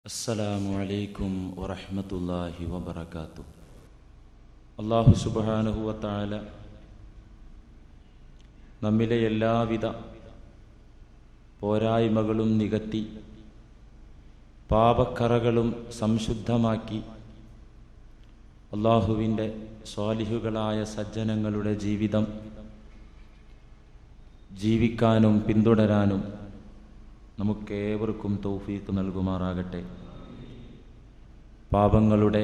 അസ്സലാമു അലൈക്കും വറഹ്മത്തുള്ളാഹി വബറകാതുഹു. അല്ലാഹു സുബ്ഹാനഹു വ തആല നമ്മിലെ എല്ലാവിധ പോരായ്മകളും നികത്തി പാപക്കറകളും സംശുദ്ധമാക്കി അല്ലാഹുവിൻ്റെ സ്വാലിഹുകളായ സജ്ജനങ്ങളുടെ ജീവിതം ജീവിക്കാനും പിന്തുടരാനും നമുക്കേവർക്കും തൗഫീഖ് നൽകുമാറാകട്ടെ. പാപങ്ങളുടെ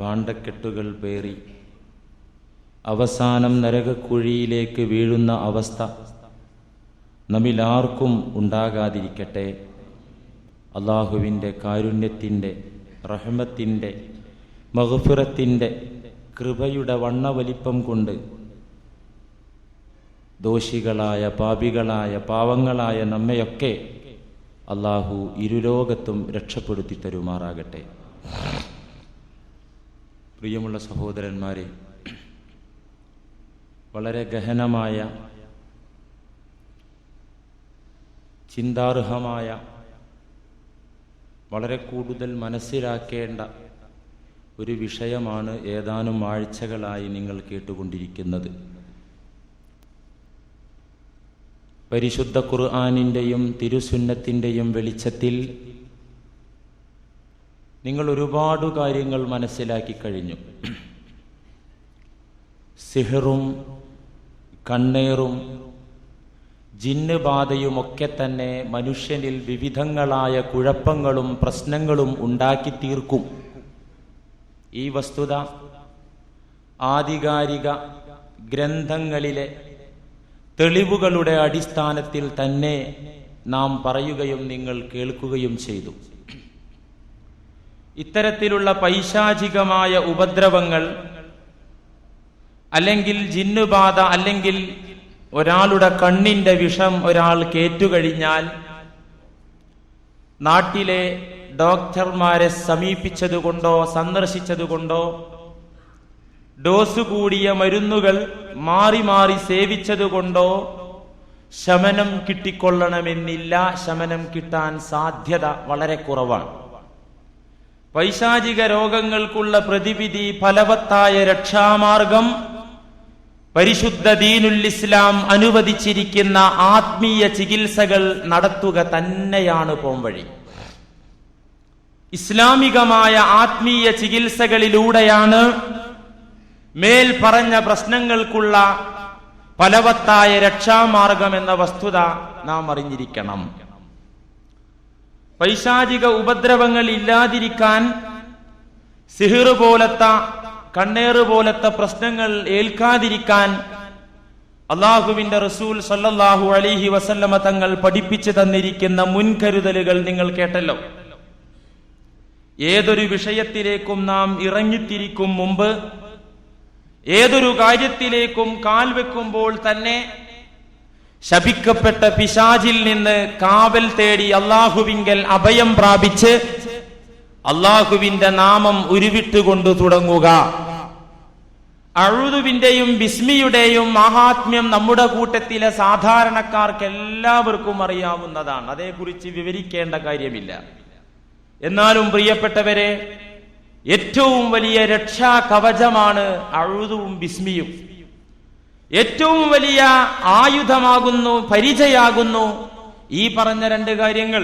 ഭാണ്ഡക്കെട്ടുകൾ പേറി അവസാനം നരകക്കുഴിയിലേക്ക് വീഴുന്ന അവസ്ഥ നമ്മിലാർക്കും ഉണ്ടാകാതിരിക്കട്ടെ. അല്ലാഹുവിൻ്റെ കാരുണ്യത്തിൻ്റെ, റഹ്മത്തിൻ്റെ, മഗ്ഫിറത്തിൻ്റെ, കൃപയുടെ വണ്ണവലിപ്പം കൊണ്ട് ദോഷികളായ, പാപികളായ, പാവങ്ങളായ നമ്മയൊക്കെ അല്ലാഹു ഇരുലോകത്തും രക്ഷപ്പെടുത്തി തരുമാറാകട്ടെ. പ്രിയമുള്ള സഹോദരന്മാരെ, വളരെ ഗഹനമായ, ചിന്താർഹമായ, വളരെ കൂടുതൽ മനസ്സിലാക്കേണ്ട ഒരു വിഷയമാണ് ഏതാനും ആഴ്ചകളായി നിങ്ങൾ കേട്ടുകൊണ്ടിരിക്കുന്നത്. പരിശുദ്ധ ഖുർആനിൻ്റെയും തിരുസുന്നത്തിൻ്റെയും വെളിച്ചത്തിൽ നിങ്ങൾ ഒരുപാട് കാര്യങ്ങൾ മനസ്സിലാക്കി കഴിഞ്ഞു. സിഹറും കണ്ണേറും ജിന്ന് ബാധയുമൊക്കെ തന്നെ മനുഷ്യനിൽ വിവിധങ്ങളായ കുഴപ്പങ്ങളും പ്രശ്നങ്ങളും ഉണ്ടാക്കി തീർക്കും. ഈ വസ്തുത ആധികാരിക ഗ്രന്ഥങ്ങളിലെ തെളിവുകളുടെ അടിസ്ഥാനത്തിൽ തന്നെ നാം പറയുകയും നിങ്ങൾ കേൾക്കുകയും ചെയ്തു. ഇത്തരത്തിലുള്ള പൈശാചികമായ ഉപദ്രവങ്ങൾ, അല്ലെങ്കിൽ ജിന്നുബാധ, അല്ലെങ്കിൽ ഒരാളുടെ കണ്ണിന്റെ വിഷം ഒരാൾ കേറ്റുകഴിഞ്ഞാൽ നാട്ടിലെ ഡോക്ടർമാരെ സമീപിച്ചതുകൊണ്ടോ സന്ദർശിച്ചതുകൊണ്ടോ ഡോസ് കൂടിയ മരുന്നുകൾ മാറി മാറി സേവിച്ചതുകൊണ്ടോ ശമനം കിട്ടിക്കൊള്ളണമെന്നില്ല. ശമനം കിട്ടാൻ സാധ്യത വളരെ കുറവാണ്. പൈശാചിക രോഗങ്ങൾക്കുള്ള പ്രതിവിധി, ഫലവത്തായ രക്ഷാമാർഗം പരിശുദ്ധ ദീനുൽ ഇസ്ലാം അനുവദിച്ചിരിക്കുന്ന ആത്മീയ ചികിത്സകൾ നടത്തുക തന്നെയാണ് പോംവഴി. ഇസ്ലാമികമായ ആത്മീയ ചികിത്സകളിലൂടെയാണ് മേൽ പറഞ്ഞ പ്രശ്നങ്ങൾക്കുള്ള ഫലവത്തായ രക്ഷാമാർഗം എന്ന വസ്തുത നാം അറിഞ്ഞിരിക്കണം. പൈശാചിക ഉപദ്രവങ്ങൾ ഇല്ലാതിരിക്കാൻ സിഹിർ പോലത്തെ, കണ്ണേറ് പോലത്തെ പ്രശ്നങ്ങൾ ഏൽക്കാതിരിക്കാൻ അല്ലാഹുവിന്റെ റസൂൽ സല്ലല്ലാഹു അലൈഹി വസല്ലമ തങ്ങൾ പഠിപ്പിച്ചു തന്നിരിക്കുന്ന മുൻകരുതലുകൾ നിങ്ങൾ കേട്ടല്ലോ. ഏതൊരു വിഷയത്തിലേക്കും നാം ഇറങ്ങിത്തിരിക്കും മുമ്പ്, ഏതൊരു കാര്യത്തിലേക്കും കാൽ വെക്കുമ്പോൾ തന്നെ ശപിക്കപ്പെട്ട പിശാചിൽ നിന്ന് കാവൽ തേടി അല്ലാഹുവിങ്കൽ അഭയം പ്രാപിച്ച് അല്ലാഹുവിന്റെ നാമം ഉരുവിട്ടുകൊണ്ടു തുടങ്ങുക. അഊദുവിന്റെയും ബിസ്മിയുടെയും മഹാത്മ്യം നമ്മുടെ കൂട്ടത്തിലെ സാധാരണക്കാർക്ക് എല്ലാവർക്കും അറിയാവുന്നതാണ്. അതേക്കുറിച്ച് വിവരിക്കേണ്ട കാര്യമില്ല. എന്നാലും പ്രിയപ്പെട്ടവരെ, ഏറ്റവും വലിയ രക്ഷാ കവചമാണ് അഊദുവും ബിസ്മിയും. ഏറ്റവും വലിയ ആയുധമാകുന്നു, പരിചയാകുന്നു ഈ പറഞ്ഞ രണ്ട് കാര്യങ്ങൾ.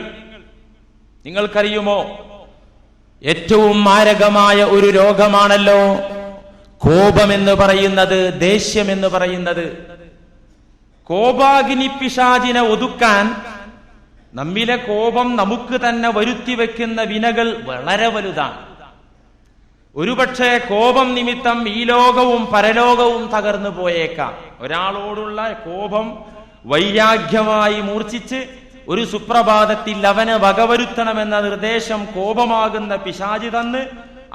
നിങ്ങൾക്കറിയുമോ, ഏറ്റവും മാരകമായ ഒരു രോഗമാണല്ലോ കോപമെന്ന് പറയുന്നത്, ദേഷ്യമെന്ന് പറയുന്നത്. കോപാഗ്നി പിശാചിനെ ഒതുക്കാൻ നമ്മിലെ കോപം നമുക്ക് തന്നെ വരുത്തി വെക്കുന്ന വിനകൾ വളരെ വലുതാണ്. ഒരുപക്ഷെ കോപം നിമിത്തം ഈ ലോകവും പരലോകവും തകർന്നു പോയേക്കാം. ഒരാളോടുള്ള കോപം വൈരാഗ്യമായി മൂർച്ഛിച്ച് ഒരു സുപ്രഭാതത്തിൽ അവനെ വകവരുത്തണമെന്ന നിർദ്ദേശം കോപമാകുന്ന പിശാചി തന്ന്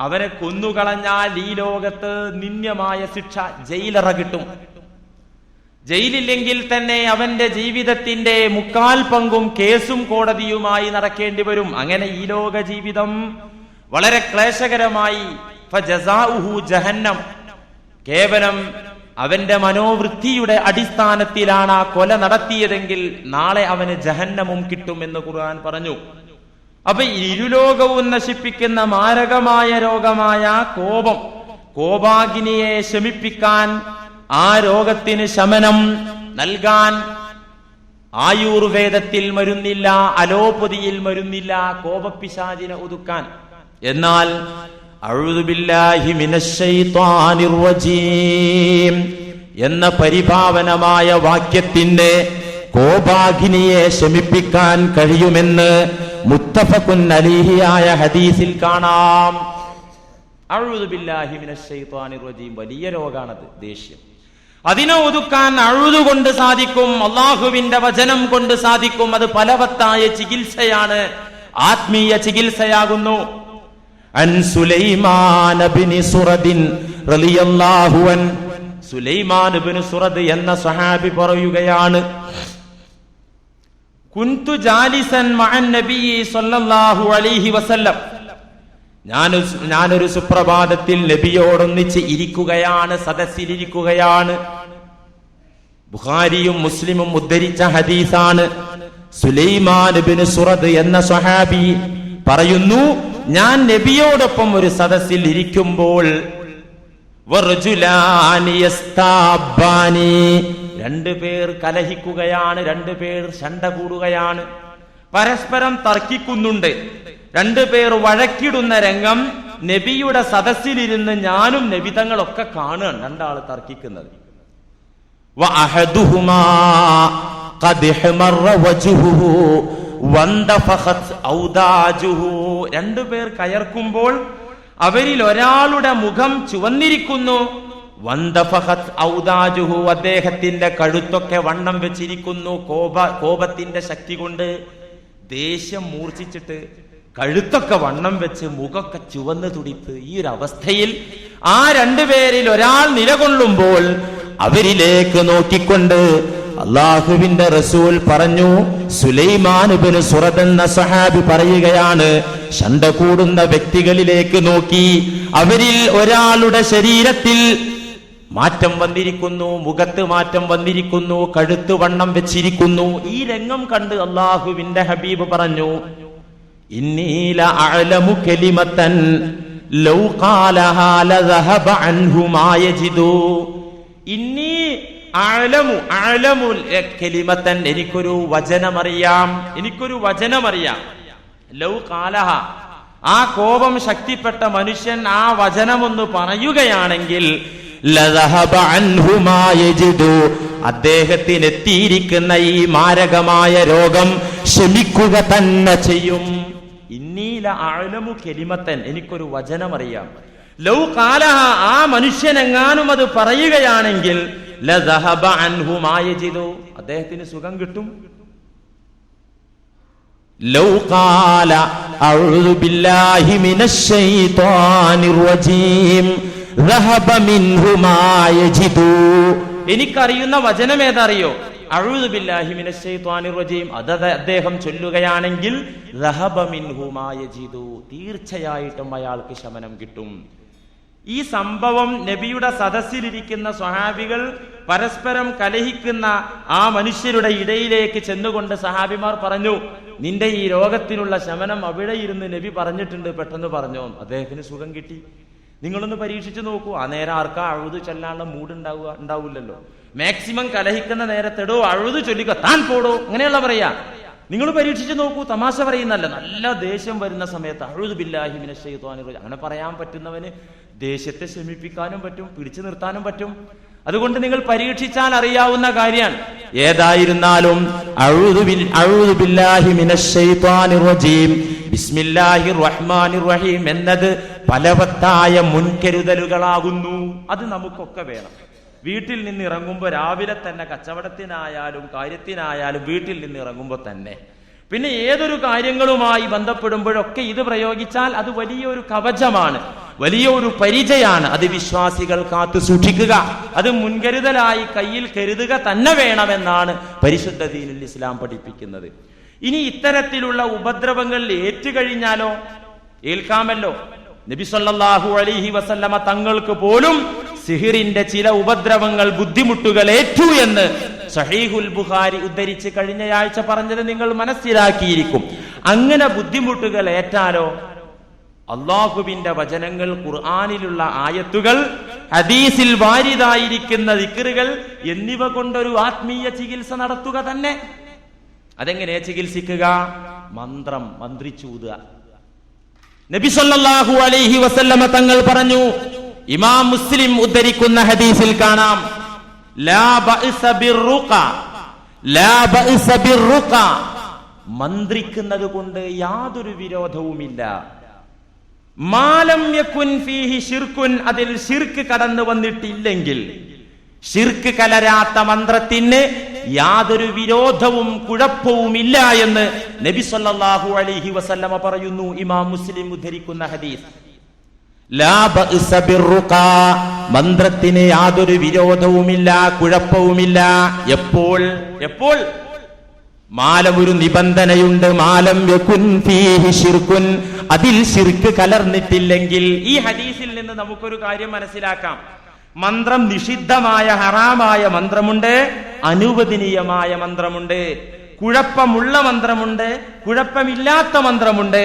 അവനെ കൊന്നുകളഞ്ഞാൽ ഈ ലോകത്ത് നിന്ദ്യമായ ശിക്ഷ, ജയിലറ കിട്ടും. ജയിലില്ലെങ്കിൽ തന്നെ അവന്റെ ജീവിതത്തിന്റെ മുക്കാൽ പങ്കും കേസും കോടതിയുമായി നടക്കേണ്ടി വരും. അങ്ങനെ ഈ ലോക ജീവിതം വളരെ ക്ലേശകരമായി. ഫജസാഉഹു ജഹന്നം. കേവലം അവന്റെ മനോവൃത്തിയുടെ അടിസ്ഥാനത്തിലാണ് ആ കൊല നടത്തിയതെങ്കിൽ നാളെ അവന് ജഹന്നമും കിട്ടുമെന്ന് ഖുർആൻ പറഞ്ഞു. അപ്പൊ ഇരുലോകവും നശിപ്പിക്കുന്ന മാരകമായ രോഗമായ കോപം, കോപാഗ്നിയെ ശമിപ്പിക്കാൻ, ആ രോഗത്തിന് ശമനം നൽകാൻ ആയുർവേദത്തിൽ മരുന്നില്ല, അലോപ്പതിയിൽ മരുന്നില്ല കോപപ്പിശാചിനെ ഒതുക്കാൻ. എന്നാൽ അഊദു ബില്ലാഹി മിനശ് ശൈത്വാനിർ റജീം എന്ന പരിപാവനമായ വാക്യത്തിന്റെ കോപാഗ്നിയെ ശമിപ്പിക്കാൻ കഴിയുമെന്ന് മുത്തഫഖുൻ അലൈഹിയായ ഹദീസിൽ കാണാം. അഊദു ബില്ലാഹി മിനശ് ശൈത്വാനിർ റജീം വലിയ രോഗാണത്, ദേഷ്യം. അതിനെ ഒതുക്കാൻ അഊദു കൊണ്ട് സാധിക്കും, അല്ലാഹുവിന്റെ വചനം കൊണ്ട് സാധിക്കും. അത് ഫലവത്തായ ചികിത്സയാണ്, ആത്മീയ ചികിത്സയാകുന്നു. അൻ സുലൈമാൻ ഇബ്നു സുറദിൻ റളിയല്ലാഹു അൻ, സുലൈമാൻ ഇബ്നു സുറദ് എന്ന സ്വഹാബി പറയുകയാണ്, കുന്തു ജാലിസൻ മഅൻ നബി സ്വല്ലല്ലാഹു അലൈഹി വസല്ലം, ഞാനൊരു സുപ്രഭാതത്തിൽ നബിയോടൊന്നിച്ച് ഇരിക്കുകയാണ്, സദസ്സിലിരിക്കുകയാണ്. ബുഖാരിയും മുസ്ലിമും ഉദ്ധരിച്ച ഹദീസാണ്. സുലൈമാൻ ഇബ്നു സുറദ് എന്ന സ്വഹാബി പറയുന്നു, ഞാൻ നബിയോടൊപ്പം ഒരു സദസ്സിൽ ഇരിക്കുമ്പോൾ രണ്ടുപേർ കലഹിക്കുകയാണ്, രണ്ടുപേർ ശണ്ട കൂടുകയാണ്, പരസ്പരം തർക്കിക്കുന്നുണ്ട്. രണ്ടുപേർ വഴക്കിടുന്ന രംഗം നബിയുടെ സദസ്സിലിരുന്ന് ഞാനും നബിതങ്ങളൊക്കെ കാണുകയാണ്, രണ്ടാള് തർക്കിക്കുന്നത്. രണ്ടുപേർ കയർക്കുമ്പോൾ അവരിൽ ഒരാളുടെ മുഖം ചുവന്നിരിക്കുന്നു. വന്ദഫഖത് ഔദാജുഹു, അദ്ദേഹത്തിന്റെ കഴുത്തൊക്കെ വണ്ണം വെച്ചിരിക്കുന്നു. കോപത്തിന്റെ ശക്തി കൊണ്ട് ദേഷ്യം മൂർച്ഛിച്ചിട്ട് കഴുത്തൊക്കെ വണ്ണം വെച്ച് മുഖമൊക്കെ ചുവന്ന് തുടിപ്പ്. ഈ ഒരു അവസ്ഥയിൽ ആ രണ്ടുപേരിൽ ഒരാൾ നിലകൊള്ളുമ്പോൾ അവരിലേക്ക് നോക്കിക്കൊണ്ട് അള്ളാഹുവിന്റെ റസൂൽ പറഞ്ഞു, സുലൈമാൻ ഇബ്നു സുറദ് എന്ന സഹാബി പറയുകയാണ്, ശണ്ട കൂടുന്ന വ്യക്തികളിലേക്ക് നോക്കി അവരിൽ ഒരാളുടെ ശരീരത്തിൽ മാറ്റം വന്നിരിക്കുന്നു, മുഖത്ത് മാറ്റം വന്നിരിക്കുന്നു, കഴുത്ത് വണ്ണം വെച്ചിരിക്കുന്നു. ഈ രംഗം കണ്ട് അള്ളാഹുവിന്റെ ഹബീബ് പറഞ്ഞു, ഇന്നീല അഅലമു കലിമതൻ ലൗ ഖാലഹാ ലദഹബ അൻഹു മാ യജിദു. ഇന്നി അഅലമു കലിമതൻ, എനിക്കൊരു വചനമറിയാം. ലൗ ഖാലഹ, ആ കോപം ശക്തിപ്പെട്ട മനുഷ്യൻ ആ വചനമൊന്ന് പറയുകയാണെങ്കിൽ ലദഹബ അൻഹു മാ യജിദു, അദ്ദേഹത്തിന് എത്തിയിരിക്കുന്ന ഈ മാരകമായ രോഗം ശമിക്കുക തന്നെ ചെയ്യും. ഇന്നീല അഅലമു കലിമത്തൻ, എനിക്കൊരു വചനമറിയാം. ലൗ ഖാലഹ, ആ മനുഷ്യനെങ്ങാനും അത് പറയുകയാണെങ്കിൽ ലദഹബ അൻഹു മാ യജിദു, അദ്ദേഹത്തിന് സുഖം കിട്ടും. ലൗ ഖാല അഊദു ബില്ലാഹി മിനശ് ശൈത്വാനിർ റജീം ദഹബ മിൻഹു മാ യജിദു, എനിക്കറിയുന്ന വചനം ഏതറിയോ? അഊദു ബില്ലാഹി മിനശ് ശൈത്വാനിർ റജീം, അത് അദ്ദേഹം ചൊല്ലുകയാണെങ്കിൽ ദഹബ മിൻഹു മാ യജിദു, തീർച്ചയായിട്ടും അയാൾക്ക് ശമനം കിട്ടും. ഈ സംഭവം നബിയുടെ സദസ്സിലിരിക്കുന്ന സ്വഹാബികൾ പരസ്പരം കലഹിക്കുന്ന ആ മനുഷ്യരുടെ ഇടയിലേക്ക് ചെന്നുകൊണ്ട് സഹാബിമാർ പറഞ്ഞു, നിന്റെ ഈ രോഗത്തിനുള്ള ശമനം അവിടെ ഇരുന്ന് നബി പറഞ്ഞിട്ടുണ്ട്, പെട്ടെന്ന് പറഞ്ഞോ. അദ്ദേഹത്തിന് സുഖം കിട്ടി. നിങ്ങളൊന്ന് പരീക്ഷിച്ചു നോക്കൂ. ആ നേരം ആർക്കാ അഴുതു ചൊല്ലാനുള്ള മൂഡ് ഉണ്ടാവില്ലല്ലോ. മാക്സിമം കലഹിക്കുന്ന നേരത്തെടോ അഴുതു ചൊല്ലിക്കോ, താൻ പോടോ, അങ്ങനെയുള്ള പറയാ. നിങ്ങൾ പരീക്ഷിച്ചു നോക്കൂ. തമാശ പറയുന്നല്ല, നല്ല ദേഷ്യം വരുന്ന സമയത്ത് അഊദു ബില്ലാഹി മിനശ് ശൈത്വാനിർ റജീം, അങ്ങനെ പറയാൻ പറ്റുന്നവന് ദേഷ്യത്തെ ശമിപ്പിക്കാനും പറ്റും, പിടിച്ചു നിർത്താനും പറ്റും. അതുകൊണ്ട് നിങ്ങൾ പരീക്ഷിച്ചാൽ അറിയാവുന്ന കാര്യമാണ്. ഏതായിരുന്നാലും അഊദു ബില്ലാഹി മിനശ് ശൈത്വാനിർ റജീം ബിസ്മില്ലാഹിർ റഹ്മാനിർ റഹീം എന്നത് ഫലവത്തായ മുൻകരുതലുകളാകുന്നു. അത് നമുക്കൊക്കെ വേണം. വീട്ടിൽ നിന്ന് ഇറങ്ങുമ്പോൾ, രാവിലെ തന്നെ കച്ചവടത്തിനായാലും കാര്യത്തിനായാലും വീട്ടിൽ നിന്ന് ഇറങ്ങുമ്പോൾ തന്നെ, പിന്നെ ഏതൊരു കാര്യങ്ങളുമായി ബന്ധപ്പെടുമ്പോഴൊക്കെ ഇത് പ്രയോഗിച്ചാൽ അത് വലിയൊരു കവചമാണ്, വലിയൊരു പരിചയാണ്. അത് വിശ്വാസികൾ കാത്തു സൂക്ഷിക്കുക, അത് മുൻകരുതലായി കയ്യിൽ കരുതുക തന്നെ വേണമെന്നാണ് പരിശുദ്ധ ദീനുൽ ഇസ്ലാം പഠിപ്പിക്കുന്നത്. ഇനി ഇത്തരത്തിലുള്ള ഉപദ്രവങ്ങൾ ഏറ്റുകഴിഞ്ഞാലോ? ഏൽക്കാമല്ലോ. നബി സല്ലല്ലാഹു അലൈഹി വസല്ലമ തങ്ങൾക്ക് പോലും സിഹിറിന്റെ ചില ഉപദ്രവങ്ങൾ, ബുദ്ധിമുട്ടുകൾ ഏറ്റു എന്ന് സഹീഹുൽ ബുഖാരി ഉദ്ധരിച്ച് കഴിഞ്ഞയാഴ്ച പറഞ്ഞത് നിങ്ങൾ മനസ്സിലാക്കിയിരിക്കും. അങ്ങനെ ബുദ്ധിമുട്ടുകൾ ഏറ്റാലോ അള്ളാഹുവിന്റെ വചനങ്ങൾ, ഖുർആനിലുള്ള ആയത്തുകൾ, ഹദീസിൽ വാരിതായിരിക്കുന്ന ദിക്റുകൾ എന്നിവ കൊണ്ടൊരു ആത്മീയ ചികിത്സ നടത്തുക തന്നെ. അതെങ്ങനെ ചികിത്സിക്കുക? മന്ത്രിച്ചൂതുക. നബി സല്ലല്ലാഹു അലൈഹി വസല്ലമ തങ്ങൾ പറഞ്ഞു, ഇമാം മുസ്ലിം ഉദ്ധരിക്കുന്ന ഹദീസിൽ കാണാം, ലാ ബഅസ ബിർറുഖ, ലാ ബഅസ ബിർറുഖ, മന്ത്രിക്കുന്നത് കൊണ്ട് യാതൊരു വിരോധവുമില്ല. മാലം യകുൻ ഫീഹി ശിർകുൻ, അതിൽ ശിർക്ക് കടന്നു വന്നിട്ടില്ലെങ്കിൽ, ശിർക്ക് കലരാത്ത മന്ത്രത്തിന് യാതൊരു വിരോധവും കുഴപ്പവുമില്ല എന്ന് നബി സല്ലല്ലാഹു അലൈഹി വസല്ലമ പറയുന്നു. ഇമാം മുസ്ലിം ഉദ്ധരിക്കുന്ന ഹദീസ്. ലാ ബഅസ ബിർറുഖ, മന്ത്രത്തിന് യാതൊരു വിരോധവുമില്ല, കുഴപ്പവുമില്ല. എപ്പോൾ മാലം, ഒരു നിബന്ധനയുണ്ട്, മാലം യകുൻ ഫീഹി ശിർകുൻ, അതിൽ ശിർക്ക് കലർന്നിട്ടില്ലെങ്കിൽ. ഈ ഹദീസിൽ നിന്ന് നമുക്കൊരു കാര്യം മനസ്സിലാക്കാം. മന്ത്രം നിഷിദ്ധമായ, ഹറാമായ മന്ത്രമുണ്ട്, അനുവദനീയമായ മന്ത്രമുണ്ട്, കുഴപ്പമുള്ള മന്ത്രമുണ്ട്, കുഴപ്പമില്ലാത്ത മന്ത്രമുണ്ട്.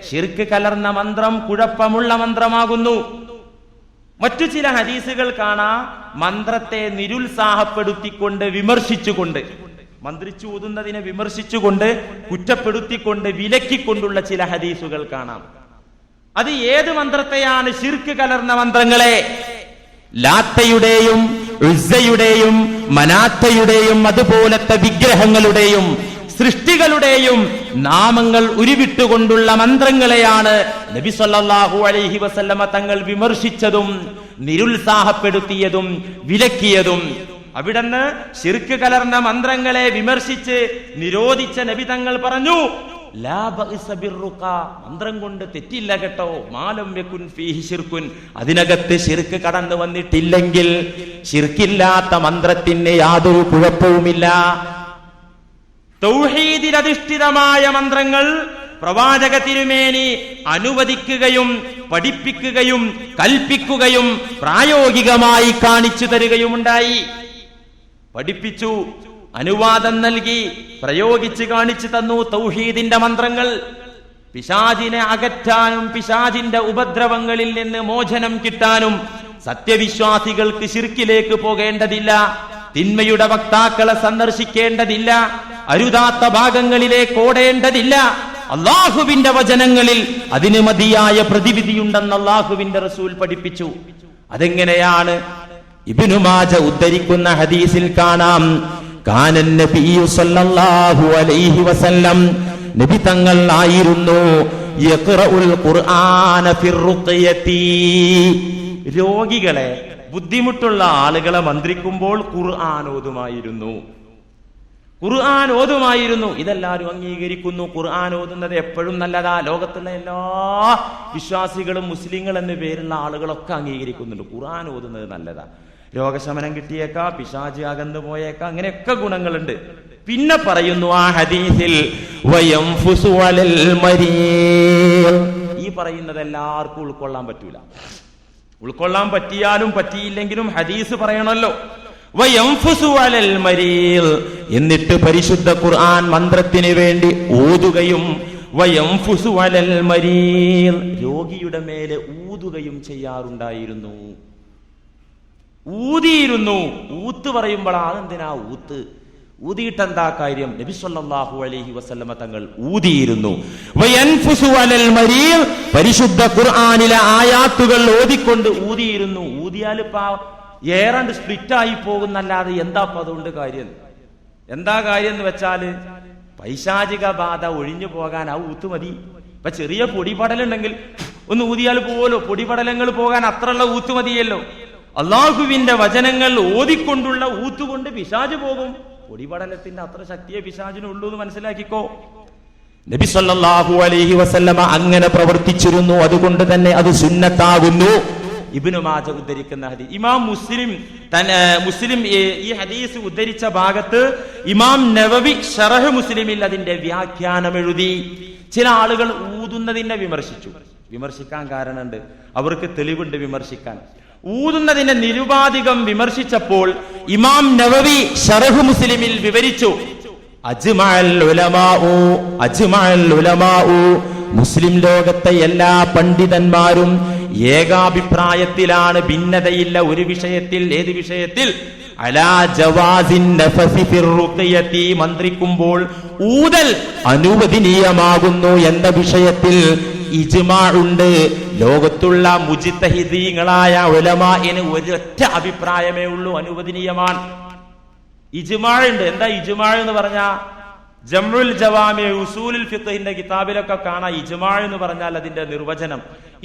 ശിർക്ക് കലർന്ന മന്ത്രം കുഴപ്പമുള്ള മന്ത്രമാകുന്നു. മറ്റു ചില ഹദീസുകൾ കാണാം, മന്ത്രത്തെ നിരുത്സാഹപ്പെടുത്തിക്കൊണ്ട്, വിമർശിച്ചുകൊണ്ട്, മന്ത്രിച്ചു ഓതുന്നതിനെ വിമർശിച്ചുകൊണ്ട്, കുറ്റപ്പെടുത്തിക്കൊണ്ട്, വിലക്കിക്കൊണ്ടുള്ള ചില ഹദീസുകൾ കാണാം. അത് ഏത് മന്ത്രത്തെയാണ്? ശിർക്ക് കലർന്ന മന്ത്രങ്ങളെ. ലാത്തയുടെയും ഉസ്സയുടെയും മനാത്തയുടെയും അതുപോലത്തെ വിഗ്രഹങ്ങളുടെയും സൃഷ്ടികളുടെയും നാമങ്ങൾ ഉരുവിട്ടുകൊണ്ടുള്ള മന്ത്രങ്ങളെയാണ് നബി സല്ലല്ലാഹു അലൈഹി വസല്ലമ തങ്ങൾ വിമർശിച്ചതും നിരുത്സാഹപ്പെടുത്തിയതും വിലക്കിയതും. അവിടുന്ന് ശിർക്ക് കലർന്ന മന്ത്രങ്ങളെ വിമർശിച്ച് നിരോധിച്ച നബി തങ്ങൾ പറഞ്ഞു, ലാ ബഅസ ബിർറുഖ, മന്ത്രം കൊണ്ട് തെറ്റില്ല കേട്ടോ. മാലം യകുൻ ഫീഹി ശിർകുൻ, അതിനകത്ത് ശിർക്ക് കടന്നു വന്നിട്ടില്ലെങ്കിൽ, ശിർക്കില്ലാത്ത മന്ത്രത്തിന് യാതൊരു കുഴപ്പവുമില്ല. തൗഹീദിൽ അധിഷ്ഠിതമായ മന്ത്രങ്ങൾ പ്രവാചക തിരുമേനി അനുവദിക്കുകയും പഠിപ്പിക്കുകയും കൽപ്പിക്കുകയും പ്രായോഗികമായി കാണിച്ചു തരികയുമുണ്ടായി. പഠിപ്പിച്ചു, അനുവാദം നൽകി, പ്രയോഗിച്ച് കാണിച്ചു തന്നു. തൗഹീദിന്റെ മന്ത്രങ്ങൾ പിശാചിനെ അകറ്റാനും പിശാചിന്റെ ഉപദ്രവങ്ങളിൽ നിന്ന് മോചനം കിട്ടാനും സത്യവിശ്വാസികൾക്ക് ശിർക്കിലേക്ക് പോകേണ്ടതില്ല, തിന്മയുടെ വക്താക്കളെ സന്ദർശിക്കേണ്ടതില്ല, അരുതാത്ത ഭാഗങ്ങളിലേക്ക് ഓടേണ്ടതില്ല. അള്ളാഹുവിന്റെ വചനങ്ങളിൽ അതിന് മതിയായ പ്രതിവിധിയുണ്ടെന്ന് അള്ളാഹുവിന്റെ റസൂൽ പഠിപ്പിച്ചു. അതെങ്ങനെയാണ്? ഇബ്നു മാജ ഉദ്ധരിക്കുന്ന ഹദീസിൽ കാണാം, കാനൻ നബിയ്യു സല്ലല്ലാഹു അലൈഹി വസല്ലം, നബി തങ്ങൾ ആയിരുന്നു യഖറഉൽ ഖുർആന ഫിർറുഖയതി, രോഗികളെ, ബുദ്ധിമുട്ടുള്ള ആളുകളെ മന്ത്രിക്കുമ്പോൾ ഖുർആൻ ഓതുമായിരുന്നു. ഖുർആൻ ഓതുമായിരുന്നു. ഇതെല്ലാവരും അംഗീകരിക്കുന്നു. ഖുർആൻ ഓതുന്നത് എപ്പോഴും നല്ലതാ. ലോകത്തുള്ള എല്ലാ വിശ്വാസികളും മുസ്ലിങ്ങൾ എന്ന പേരുള്ള ആളുകളൊക്കെ അംഗീകരിക്കുന്നുണ്ട്. ഖുർആൻ ഓതുന്നത് നല്ലതാ. രോഗശമനം കിട്ടിയേക്കാ, പിശാച് അകന്നു പോയേക്കാ, അങ്ങനെയൊക്കെ ഗുണങ്ങളുണ്ട്. പിന്നെ പറയുന്നു ആ ഹദീസിൽ, വയംഫുസു അലൽ മരീദ്, ഈ പറയുന്നത് എല്ലാവർക്കും ഉൾക്കൊള്ളാൻ പറ്റൂല. ഉൾക്കൊള്ളാൻ പറ്റിയാലും പറ്റിയില്ലെങ്കിലും ഹദീസ് പറയണല്ലോ. വയംഫുസു അലൽ മരീദ്, എന്നിട്ട് പരിശുദ്ധ ഖുർആൻ മന്ത്രത്തിന് വേണ്ടി ഓതുകയും, വയംഫുസു അലൽ മരീദ്, രോഗിയുടെ മേലെ ഊതുകയും ചെയ്യാറുണ്ടായിരുന്നു. ഊതിയിരുന്നു. ഊത്ത് പറയുമ്പോൾ അതെന്തിനാ ഊത്ത്? ഊതിയിട്ടെന്താ കാര്യം? നബി സല്ലല്ലാഹു അലൈഹി വസല്ലമ തങ്ങൾ ഊതിയിരുന്നു. വയൻഫുസു അലൽ മരീദ്, പരിശുദ്ധ ഖുർആനിലെ ആയാത്തുകൾ ഓതിക്കൊണ്ട് ഊതിയിരുന്നു. ഊതിയാൽ ഏറണ്ട് സ്പ്ലിറ്റായി പോകുന്നല്ലാതെ എന്താ അതുകൊണ്ട് കാര്യം? എന്താ കാര്യം എന്ന് വെച്ചാല്, പൈശാചിക ബാധ ഒഴിഞ്ഞു പോകാൻ ആ ഊത്ത് മതി. ഇപ്പൊ ചെറിയ പൊടിപടലുണ്ടെങ്കിൽ ഒന്ന് ഊതിയാൽ പോലോ, പൊടിപടലങ്ങൾ പോകാൻ അത്രയുള്ള ഊത്ത് മതിയല്ലോ. അള്ളാഹുവിന്റെ വചനങ്ങൾ ഓതിക്കൊണ്ടുള്ള ഊത്തുകൊണ്ട് പിശാച് പോകും. പൊടിപടലത്തിന്റെ അത്ര ശക്തിയെ പിശാചിനുള്ളൂ എന്ന് മനസ്സിലാക്കിക്കോ. നബി സല്ലല്ലാഹു അലൈഹി വസല്ലമ അങ്ങനെ പ്രവർത്തിച്ചിരുന്നു. അതുകൊണ്ട് തന്നെ അത് സുന്നത്താകുന്നു. ഇബ്നു മാജ ഉദ്ധരിക്കുന്ന ഹദീസ്. ഇമാം മുസ്ലിം ഈ ഹദീസ് ഉദ്ധരിച്ച ഭാഗത്ത് ഇമാം നവവി ശറഹ് മുസ്ലിമിൽ അതിന്റെ വ്യാഖ്യാനം എഴുതി. ചില ആളുകൾ ഊതുന്നതിനെ വിമർശിക്കാൻ കാരണമുണ്ട്, അവർക്ക് തെളിവുണ്ട് വിമർശിക്കാൻ. ഊതുന്നതിനെ നിരുപാധികം വിമർശിച്ചപ്പോൾ ഇമാം നവവി ശറഹ് മുസ്ലിമിൽ വിവരിച്ചു, അജ്മഅൽ ഉലമാഉ മുസ്ലിം ലോകത്തെ എല്ലാ പണ്ഡിതന്മാരും ഏകാഭിപ്രായത്തിലാണ്, ഭിന്നതയില്ല ഒരു വിഷയത്തിൽ. ഏത് വിഷയത്തിൽ? അലാ ജവാസിൻ നഫസി ഫിർ റുഖിയതി, മന്ത്രിക്കുമ്പോൾ ഊതൽ അനുവദനീയമാകുന്നു എന്ന വിഷയത്തിൽ ഇജ്മാ ഉണ്ട്. ലോകത്തുള്ള മുജ്തഹിദീങ്ങളായ ഉലമാഇന് ഒരൊറ്റ അഭിപ്രായമേ ഉള്ളൂ, അനുവദനീയമാണ്. ഇജ്മാ ഉണ്ട്. എന്താ ഇജ്മാ എന്ന് പറഞ്ഞാ? ജംഉൽ ജവാമി ഉസൂലുൽ ഫിഖ്ഹിന്റെ കിതാബിലൊക്കെ കാണാം. ഇജ്മാ എന്ന് പറഞ്ഞാൽ അതിന്റെ നിർവചനം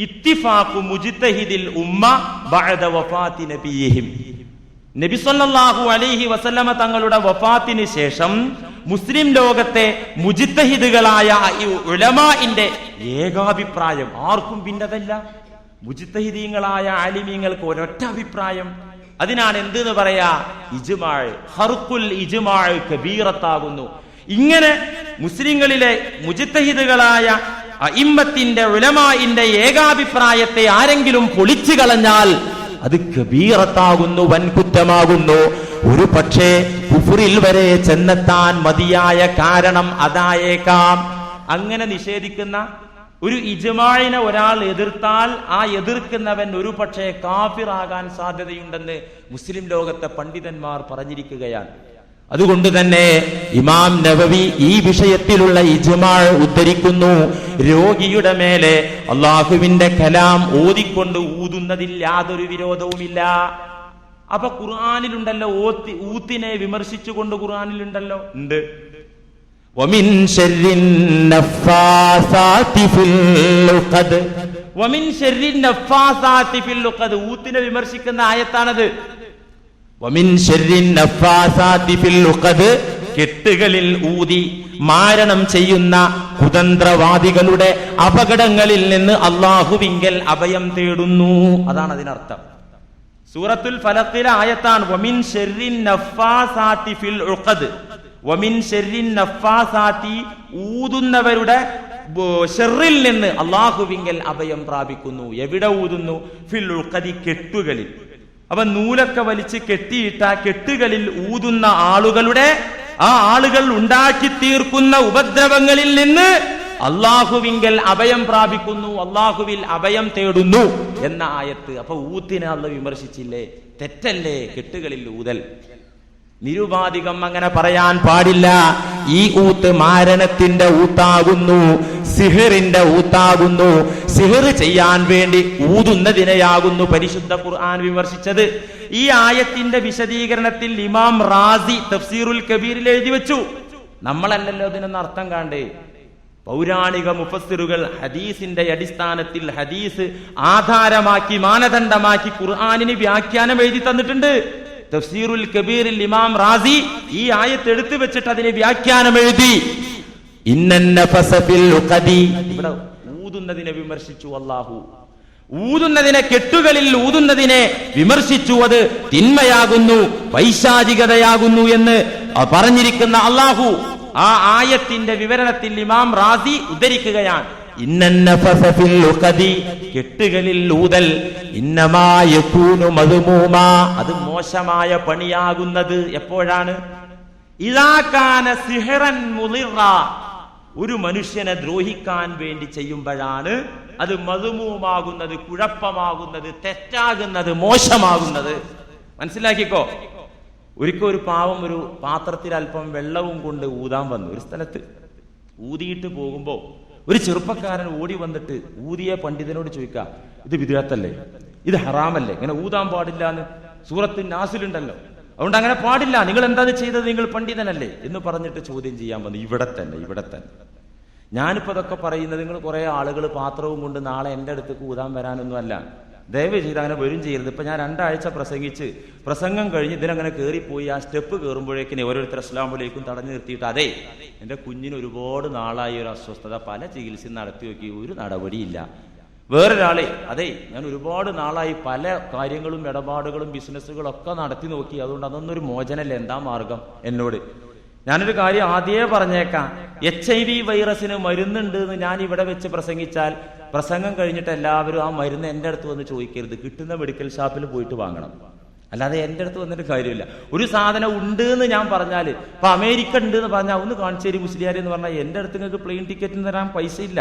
ഇത്തിഫാഖു മുജ്തഹിദിൽ ഉമ്മ ബഅദ വഫാത്തി നബിയിഹിം. നബി സല്ലല്ലാഹു അലൈഹി വസല്ലമ തങ്ങളുടെ വഫാത്തിന് ശേഷം മുസ്ലിം ലോകത്തെ മുജ്തഹിദുകളായ ഉലമാഇന്റെ ഏകാഭിപ്രായം, ആർക്കും ഭിന്നതയില്ല. മുജ്തഹിദീങ്ങളായ ആലിമീങ്ങൾക്ക് ഒരൊറ്റ അഭിപ്രായം. അതിനാണ് എന്തെന്ന് പറയാ? ഇജ്മാ. ഖർഖുൽ ഇജ്മാ കബീറത്താകുന്നു. ഇങ്ങനെ മുസ്ലിങ്ങളിലെ മുജ്തഹിദുകളായ അഇമ്മത്തിന്റെ ഉലമാഇന്റെ ഏകാഭിപ്രായത്തെ ആരെങ്കിലും പൊളിച്ചു കളഞ്ഞാൽ അത് കബീറത്താകുന്നു, വൻകുറ്റമാകുന്നു. ഒരു പക്ഷേ കുഫ്റിൽ വരെ ചെന്നെത്താൻ മതിയായ കാരണം അതായേക്കാം. അങ്ങനെ നിഷേധിക്കുന്ന ഒരു ഇജ്മാഇനെ ഒരാൾ എതിർത്താൽ ആ എതിർക്കുന്നവൻ ഒരു പക്ഷേ കാഫിറാകാൻ സാധ്യതയുണ്ടെന്ന് മുസ്ലിം ലോകത്തെ പണ്ഡിതന്മാർ പറഞ്ഞിരിക്കുകയാണ്. അതുകൊണ്ട് തന്നെ ഇമാം നവവി ഈ വിഷയത്തിലുള്ള ഇജ്മാ ഉദ്ധരിക്കുന്നു. രോഗിയുടെ മേലെ അള്ളാഹുവിന്റെ കലാം ഓതിക്കൊണ്ട് ഊതുന്നതിൽ യാതൊരു വിരോധവുമില്ല. അപ്പൊ ഖുർആനിലുണ്ടല്ലോ ഊത്തിനെ വിമർശിച്ചുകൊണ്ട് ഖുർആനിലുണ്ടല്ലോ ഉണ്ട്. വമിൻ ശർരിൻ നഫ്ഫാസാതി ഫിൽ ഉഖദ്, വമിൻ ശർരിൻ നഫ്ഫാസാതി ഫിൽ ഉഖദ്, ഊത്തിനെ വിമർശിക്കുന്ന ആയത്താണത്. വമിൻ ശർരിൻ നഫ്ഫാസാതി ഫിൽ ഉഖദ്, കെട്ടുകളിൽ ഊതി മാരണം ചെയ്യുന്ന കുതന്ത്രവാദികളുടെ അപകടങ്ങളിൽ നിന്ന് അല്ലാഹുവിങ്കൽ അഭയം തേടുന്നു. അതാണ് അതിനർത്ഥം. സൂറത്തുൽ ഫലഖിലെ ആയത്താണ് വമിൻ ശർരിൻ നഫ്ഫാസാതി ഫിൽ ഉഖദ്. വമിൻ ശർരിൻ നഫ്ഫാസാതി, ഊതുന്നവരുടെ ഷർറിൽ നിന്ന് അല്ലാഹുവിങ്കൽ അഭയം പ്രാപിക്കുന്നു. എവിടെ ഊതുന്നു? ഫിൽ ഉഖദി, കെട്ടുകളിൽ. അപ്പൊ നൂലൊക്കെ വലിച്ച് കെട്ടിയിട്ട കെട്ടുകളിൽ ഊതുന്ന ആളുകളുടെ ആ ആളുകൾ ഉണ്ടാക്കി തീർക്കുന്ന ഉപദ്രവങ്ങളിൽ നിന്ന് അള്ളാഹുവിങ്കൽ അഭയം പ്രാപിക്കുന്നു, അള്ളാഹുവിൽ അഭയം തേടുന്നു എന്ന ആയത്ത്. അപ്പൊ ഊത്തിനെ അള്ളാഹു വിമർശിച്ചില്ലേ? തെറ്റല്ലേ കെട്ടുകളിൽ ഊതൽ? നിരുപാധികം അങ്ങനെ പറയാൻ പാടില്ല. ഈ ഊത്ത് മാരണത്തിന്റെ ഊത്താകുന്നു, സിഹിറിന്റെ ഊത്താകുന്നു. സിഹിർ ചെയ്യാൻ വേണ്ടി ഊതുന്നതിനെയാകുന്നു പരിശുദ്ധ ഖുർആൻ വിമർശിച്ചത്. ഈ ആയത്തിന്റെ വിശദീകരണത്തിൽ ഇമാം റാസി തഫ്സീറുൽ കബീറിൽ എഴുതി വെച്ചു. നമ്മളല്ലല്ലോ ഇതിനൊന്ന് അർത്ഥം കാണണ്ടേ? പൗരാണിക മുഫസ്സിറുകൾ ഹദീസിന്റെ അടിസ്ഥാനത്തിൽ ഹദീസ് ആധാരമാക്കി മാനദണ്ഡമാക്കി ഖുർആനിന് വ്യാഖ്യാനം എഴുതി തന്നിട്ടുണ്ട്. തഫ്സീറുൽ കബീറിൽ ഇമാം റാസി ഈ ആയത്ത് എടുത്തു വെച്ചിട്ട് അതിന് വ്യാഖ്യാനം എഴുതി. ഇന്നൻ നഫസ ഫിൽ ഉഖദി, ഇവിടെ ഊതുന്നതിനെ വിമർശിച്ചു അല്ലാഹു. ഊതുന്നതിനെ, കെട്ടുകളിൽ ഊതുന്നതിനെ വിമർശിച്ചു. അത് തിന്മയാകുന്നു, പൈശാചികതയാകുന്നു എന്ന് പറഞ്ഞിരിക്കുന്ന അല്ലാഹു ആ ആയത്തിന്റെ വിവരണത്തിൽ ഇമാം റാസി ഉദ്ധരിക്കുകയാണ്. ഇന്നൻ നഫസ ഫിൽ ഉഖദി, കെട്ടുകളിൽ ഊതൽ, ഇന്നമാ യകൂനു മദ്മൂമാ, അത് മോശമായ പണിയാകുന്നത് എപ്പോഴാണ്? ഇദാ കാന സിഹ്റൻ മുളിറ, ഒരു മനുഷ്യനെ ദ്രോഹിക്കാൻ വേണ്ടി ചെയ്യുമ്പോഴാണ് അത് മദ്മൂമാകുന്നത്, കുഴപ്പമാകുന്നത്, തെറ്റാകുന്നത്, മോശമാകുന്നത്. മനസ്സിലാക്കിക്കോ. ഒരിക്കൽ ഒരു പാവം ഒരു പാത്രത്തിൽ അല്പം വെള്ളവും കൊണ്ട് ഊതാൻ വന്നു. ഒരു സ്ഥലത്ത് ഊതിയിട്ട് പോകുമ്പോ ഒരു ചെറുപ്പക്കാരൻ ഓടി വന്നിട്ട് ഊതിയ പണ്ഡിതനോട് ചോദിക്കുക, ഇത് വിദ്യാർത്ഥല്ലേ, ഇത് ഹറാമല്ലേ, ഇങ്ങനെ ഊതാൻ പാടില്ല എന്ന് സൂറത്ത് നാസിലുണ്ടല്ലോ, അതുകൊണ്ട് അങ്ങനെ പാടില്ല, നിങ്ങൾ എന്താണ് ചെയ്തത്, നിങ്ങൾ പണ്ഡിതനല്ലേ എന്ന് പറഞ്ഞിട്ട് ചോദ്യം ചെയ്യാൻ വന്നു. ഇവിടെ തന്നെ ഞാനിപ്പോ അതൊക്കെ പറയുന്നത്, നിങ്ങൾ കുറെ ആളുകൾ പാത്രവും കൊണ്ട് നാളെ എൻ്റെ അടുത്തേക്ക് ഊതാൻ വരാനൊന്നും അല്ല. ദയവ് ചെയ്ത് അങ്ങനെ വരും ചെയ്യരുത്. ഇപ്പൊ ഞാൻ 2 ആഴ്ച പ്രസംഗിച്ച് പ്രസംഗം കഴിഞ്ഞ് ഇതിനങ്ങനെ കയറിപ്പോയി ആ സ്റ്റെപ്പ് കയറുമ്പോഴേക്കിനെ ഓരോരുത്തർ അസ്സലാമു തടഞ്ഞു നിർത്തിയിട്ട്, അതെ എൻ്റെ കുഞ്ഞിന് ഒരുപാട് നാളായി ഒരു അസ്വസ്ഥത, പല ചികിത്സയും നടത്തി നോക്കി, ഒരു നടപടിയില്ല. വേറൊരാളെ, അതെ ഞാൻ ഒരുപാട് നാളായി പല കാര്യങ്ങളും ഇടപാടുകളും ബിസിനസ്സുകളൊക്കെ നടത്തി നോക്കി, അതുകൊണ്ട് അതൊന്നും ഒരു മോചനല്ലേ, എന്താ മാർഗം എന്നോട്? ഞാനൊരു കാര്യം ആദ്യമേ പറഞ്ഞേക്കാം, HIV വൈറസിന് മരുന്നുണ്ട് എന്ന് ഞാൻ ഇവിടെ വെച്ച് പ്രസംഗിച്ചാൽ പ്രസംഗം കഴിഞ്ഞിട്ട് എല്ലാവരും ആ മരുന്ന് എൻ്റെ അടുത്ത് വന്ന് ചോദിക്കരുത്, കിട്ടുന്ന മെഡിക്കൽ ഷോപ്പിൽ പോയിട്ട് വാങ്ങണം. അല്ലാതെ എൻ്റെ അടുത്ത് വന്നിട്ട് കാര്യമില്ല. ഒരു സാധനം ഉണ്ട് എന്ന് ഞാൻ പറഞ്ഞാൽ, ഇപ്പൊ അമേരിക്ക ഉണ്ട് എന്ന് പറഞ്ഞാൽ ഒന്ന് കാണിച്ചേരി മുസ്ലിയാർ എന്ന് പറഞ്ഞാൽ എൻ്റെ അടുത്ത് നിങ്ങൾക്ക് പ്ലെയിൻ ടിക്കറ്റിന് തരാൻ പൈസ ഇല്ല.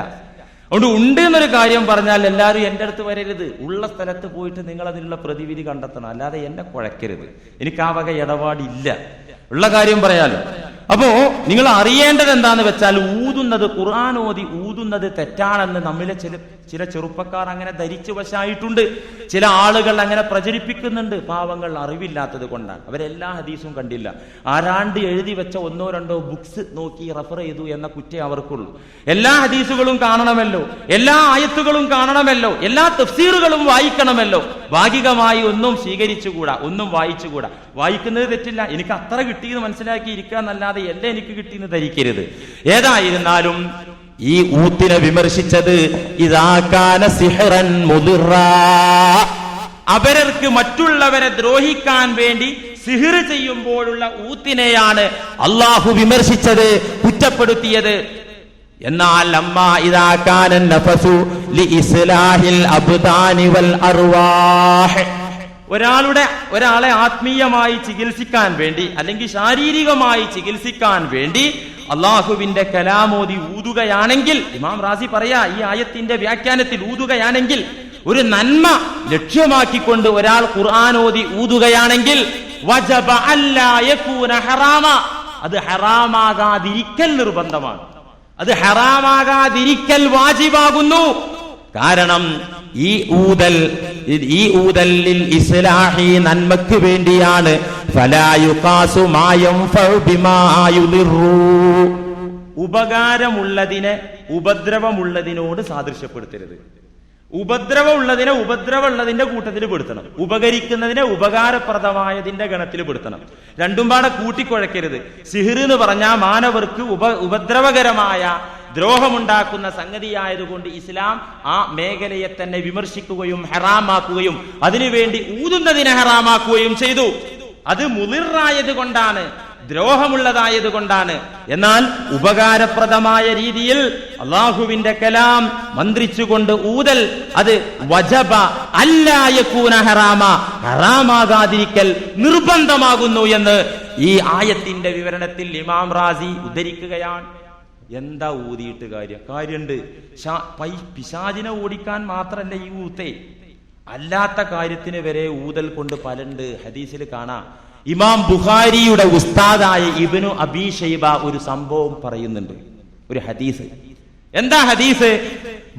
അതുകൊണ്ട് ഉണ്ട് എന്നൊരു കാര്യം പറഞ്ഞാൽ എല്ലാവരും എൻ്റെ അടുത്ത് വരരുത്. ഉള്ള സ്ഥലത്ത് പോയിട്ട് നിങ്ങൾ അതിനുള്ള പ്രതിവിധി കണ്ടെത്തണം, അല്ലാതെ എന്നെ കുഴക്കരുത്. എനിക്ക് ആ വക ഇടപാടില്ല. ഉള്ള കാര്യം പറയാലോ. അപ്പോ നിങ്ങൾ അറിയേണ്ടത് എന്താന്ന് വെച്ചാൽ, ഊതുന്നത്, ഖുർആൻ ഓതി ഊതുന്നത് തെറ്റാണെന്ന് നമ്മിലെ ചില ചെറുപ്പക്കാർ അങ്ങനെ ധരിച്ചു വശായിട്ടുണ്ട്. ചില ആളുകൾ അങ്ങനെ പ്രചരിപ്പിക്കുന്നുണ്ട്. പാവങ്ങൾ അറിവില്ലാത്തത് കൊണ്ടാണ്. അവരെല്ലാ ഹദീസും കണ്ടില്ല. ആരാണ്ട് എഴുതി വെച്ച 1-2 ബുക്സ് നോക്കി റഫർ ചെയ്തു എന്ന കുറ്റേ അവർക്കുള്ളൂ. എല്ലാ ഹദീസുകളും കാണണമല്ലോ, എല്ലാ ആയത്തുകളും കാണണമല്ലോ, എല്ലാ തഫ്സീറുകളും വായിക്കണമല്ലോ. ഭാഗികമായി ഒന്നും സ്വീകരിച്ചുകൂടാ, ഒന്നും വായിച്ചുകൂടാ. വായിക്കുന്നത് തെറ്റില്ല, എനിക്ക് അത്ര കിട്ടിയെന്ന് മനസ്സിലാക്കി ഇരിക്കുക എന്നല്ലാതെ എല്ലാം എനിക്ക് കിട്ടിയെന്ന് ധരിക്കരുത്. ഏതായിരുന്നാലും ഈ ഊത്തിനെ വിമർശിച്ചത് ഇദാകാന സിഹ്റൻ മുദിറാ, അവർക്ക് മറ്റുള്ളവരെ ദ്രോഹിക്കാൻ വേണ്ടി സിഹിർ ചെയ്യുമ്പോഴുള്ള ഊത്തിനെയാണ് അള്ളാഹു വിമർശിച്ചത്, കുറ്റപ്പെടുത്തിയത്. എന്നാൽ അമ്മാ ഇദാ കാന നഫസു ലിഇസ്ലാഹിൽ അബ്ദാനി വൽ അർവാഹ്, ഒരാളെ ആത്മീയമായി ചികിത്സിക്കാൻ വേണ്ടി അല്ലെങ്കിൽ ശാരീരികമായി ചികിത്സിക്കാൻ വേണ്ടി അള്ളാഹുവിന്റെ കലാമോദി ഊതുകയാണെങ്കിൽ, ഇമാം റാസി പറയാ ഈ ആയത്തിന്റെ വ്യാഖ്യാനത്തിൽ, ഊതുകയാണെങ്കിൽ, ഒരു നന്മ ലക്ഷ്യമാക്കിക്കൊണ്ട് ഒരാൾ ഖുർആനോദി ഊതുകയാണെങ്കിൽ വജബ അല്ലാ യകൂന ഹറാമ, അത് ഹറാമാകാതിരിക്കൽ നിർബന്ധമാണ്. അത് ഹറാമാകാതിരിക്കൽ വാജിബാകുന്നു. കാരണം ഈ ഊതൽ ലിൽ ഇസ്ലാഹി, നന്മക്ക് വേണ്ടിയാണ്. ഫലാ യുഖാസു മാ യൻഫഉ ബിമാ യുദിറു, ഉപകാരമുള്ളതിനെ ഉപദ്രവമുള്ളതിനോട് സാദൃശ്യപ്പെടുത്തരുത്. ഉപദ്രവമുള്ളതിനെ ഉപദ്രവമുള്ളതിന്റെ കൂട്ടത്തിൽ പെടുത്തണം, ഉപകരിക്കുന്നതിനെ ഉപകാരപ്രദമായതിന്റെ ഗണത്തിൽ പെടുത്തണം. രണ്ടും പാടെ കൂട്ടിക്കുഴക്കരുത്. സിഹിർ എന്ന് പറഞ്ഞാൽ മാനവർക്ക് ഉപദ്രവകരമായ ദ്രോഹമുണ്ടാക്കുന്ന സംഗതിയായതുകൊണ്ട് ഇസ്ലാം ആ മേഖലയെ തന്നെ വിമർശിക്കുകയും ഹറാമാക്കുകയും അതിനുവേണ്ടി ഊതുന്നതിനെ ഹറാമാക്കുകയും ചെയ്തു. അത് മുളിറായത് കൊണ്ടാണ്, ദ്രോഹമുള്ളതായത് കൊണ്ടാണ്. എന്നാൽ ഉപകാരപ്രദമായ രീതിയിൽ അള്ളാഹുവിന്റെ കലാം മന്ത്രിച്ചുകൊണ്ട് ഊതൽ, അത് വജബ അല്ലാ യകൂന ഹറാമ, ഹറാമാകാതിരിക്കൽ നിർബന്ധമാകുന്നു എന്ന് ഈ ആയത്തിന്റെ വിവരണത്തിൽ ഇമാം റാസി ഉദ്ധരിക്കുകയാണ്. എന്താ ഊതിയിട്ട് കാര്യമുണ്ട്. പിശാചിനെ ഓടിക്കാൻ മാത്രല്ല ഈ ഊത്തെ, അല്ലാത്ത കാര്യത്തിന് വരെ ഊതൽ കൊണ്ട് പലണ്ട്. ഹദീസിൽ കാണാം. ഇമാം ബുഖാരിയുടെ ഉസ്താദായ ഇബ്നു അബീ ശൈബ ഒരു സംഭവം പറയുന്നുണ്ട്, ഒരു ഹദീസ്. എന്താ ഹദീസ്?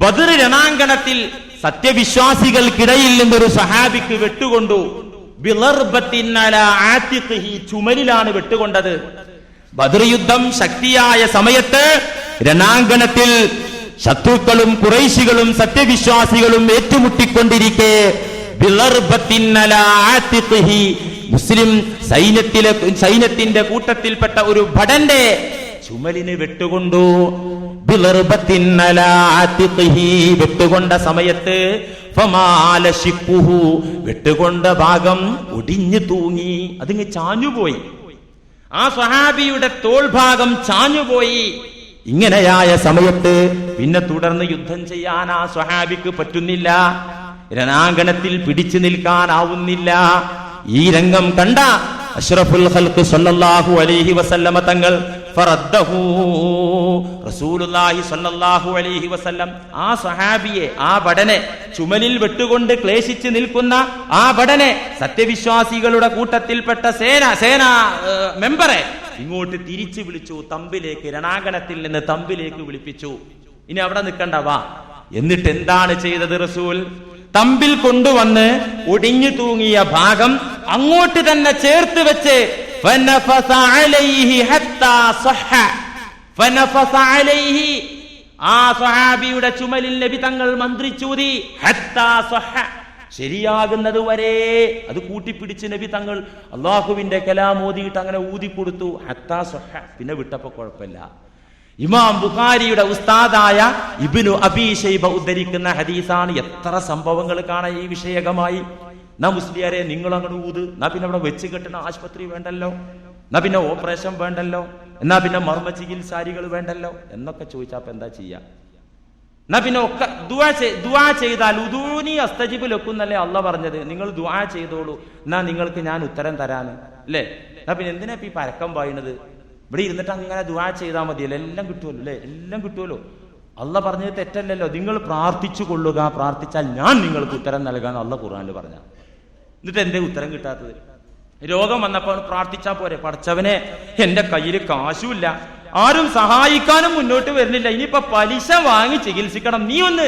ബദർ രണാങ്കണത്തിൽ സത്യവിശ്വാസികൾക്കിടയിൽ നിന്നൊരു സഹാബിക്ക് വെട്ടുകൊണ്ടു. ബിളർബത്തിൻ അലാ ആതിഖിഹി, ചുമലിലാണ് വെട്ടുകൊണ്ടത്. ബദർ യുദ്ധം ശക്തിയായ സമയത്ത് രണാങ്കണത്തിൽ ശത്രുക്കളും ഖുറൈശികളും സത്യവിശ്വാസികളും ഏറ്റുമുട്ടിക്കൊണ്ടിരിക്കെ ബിളർബത്തിൻ അലാ ആതിഖിഹി, മുസ്ലിം സൈന്യത്തിന്റെ കൂട്ടത്തിൽപ്പെട്ട ഒരു ഭടന്റെ ചുമലിന് വെട്ടുകൊണ്ടു. ബിളർബത്തിൻ അലാ ആതിഖിഹി, വെട്ടുകൊണ്ട സമയത്ത് ഫമാല ശിഖുഹു, വെട്ടുകൊണ്ട ഭാഗം ഒടിഞ്ഞു തൂങ്ങി, അതിങ്ങ് ചാഞ്ഞുപോയി. ആ സ്വഹാബിയുടെ തോൾഭാഗം ചാഞ്ഞുപോയി. ഇങ്ങനെയായ സമയത്ത് പിന്നെ തുടർന്ന് യുദ്ധം ചെയ്യാൻ ആ സ്വഹാബിക്ക് പറ്റുന്നില്ല, രണാങ്കണത്തിൽ പിടിച്ചു നിൽക്കാനാവുന്നില്ല. ഈ രംഗം കണ്ട അഷ്റഫുൽ ഖൽഖ് സല്ലല്ലാഹു അലൈഹി വസല്ലമ തങ്ങൾ ഫറദ്ദഹു, റസൂലുള്ളാഹി സല്ലല്ലാഹു അലൈഹി വസല്ലം ആ സഹാബിയെ, ആ ഭടനെ, ചുമലിൽ വെട്ടുകൊണ്ട് ക്ലേശിച്ച് നിൽക്കുന്ന ആ ഭടനെ, സത്യവിശ്വാസികളുടെ കൂട്ടത്തിൽപ്പെട്ട സേന മെമ്പറെ ഇങ്ങോട്ട് തിരിച്ചു വിളിച്ചു. തമ്പിലേക്ക്, രണാങ്കണത്തിൽ നിന്ന് തമ്പിലേക്ക് വിളിപ്പിച്ചു. ഇനി അവിടെ നിൽക്കണ്ടവാ. എന്നിട്ട് എന്താണ് ചെയ്തത് റസൂൽ? തമ്പിൽ കൊണ്ടുവന്ന് ഒടിഞ്ഞു തൂങ്ങിയ ഭാഗം അങ്ങോട്ട് തന്നെ ചേർത്ത് വെച്ച് ആ സ്വഹാബിയുടെ ചുമലിൽ നബി തങ്ങൾ മന്ത്രിച്ചൂതി, ശരിയാകുന്നത് വരെ അത് കൂട്ടിപ്പിടിച്ച് നബി തങ്ങൾ അള്ളാഹുവിന്റെ കലാം ഓതിയിട്ട് അങ്ങനെ ഊതിക്കൊടുത്തു. ഹത്താ സ്വഹ, പിന്നെ വിട്ടപ്പോ കുഴപ്പമില്ല. ഇമാം ബുഖാരിയുടെ ഉസ്താദായ ഇബ്നു അബീ ശൈബ ഉദ്ധരിക്കുന്ന ഹദീസാണ്. എത്ര സംഭവങ്ങൾ കാണാൻ ഈ വിഷയകമായി. നാ മുസ്ലിയാരെ നിങ്ങൾ അങ്ങോട്ട് ഊത്, എന്നാ പിന്നെ അവിടെ വെച്ച് കെട്ടുന്ന ആശുപത്രി വേണ്ടല്ലോ, എന്നാ പിന്നെ ഓപ്പറേഷൻ വേണ്ടല്ലോ, എന്നാ പിന്നെ മർമ്മ ചികിത്സാരികൾ വേണ്ടല്ലോ എന്നൊക്കെ ചോദിച്ചാൽ എന്താ ചെയ്യാ? എന്നാ പിന്നെ ഒക്കെ ദുആ ചെയ്താൽ ഉദൂനി അസ്തജിബ് ലക്കും എന്നല്ലേ അള്ളാഹ് പറഞ്ഞത്. നിങ്ങൾ ദുആ ചെയ്തോളൂ, എന്നാ നിങ്ങൾക്ക് ഞാൻ ഉത്തരം തരാന് അല്ലേ. എന്നാ പിന്നെ എന്തിനാ ഈ പരക്കം പായുന്നത്? ഇവിടെ ഇരുന്നിട്ട് അങ്ങനെ ദുആ ചെയ്താൽ മതിയല്ലോ, എല്ലാം കിട്ടുമല്ലോ അല്ലേ, എല്ലാം കിട്ടുമല്ലോ. അള്ളാഹ് പറഞ്ഞത് തെറ്റല്ലല്ലോ. നിങ്ങൾ പ്രാർത്ഥിച്ചു കൊള്ളുക, പ്രാർത്ഥിച്ചാൽ ഞാൻ നിങ്ങൾക്ക് ഉത്തരം നൽകാന്ന് അള്ളാഹ് ഖുർആനിൽ പറഞ്ഞ. എന്നിട്ട് എന്തേ ഉത്തരം കിട്ടാത്തത്? രോഗം വന്നപ്പോൾ പ്രാർത്ഥിച്ചാൽ പോരെ? പടച്ചവനെ, എന്റെ കയ്യിൽ കാശുമില്ല, ആരും സഹായിക്കാനും മുന്നോട്ട് വരുന്നില്ല, ഇനിയിപ്പോ പലിശ വാങ്ങി ചികിത്സിക്കണം, നീ ഒന്ന്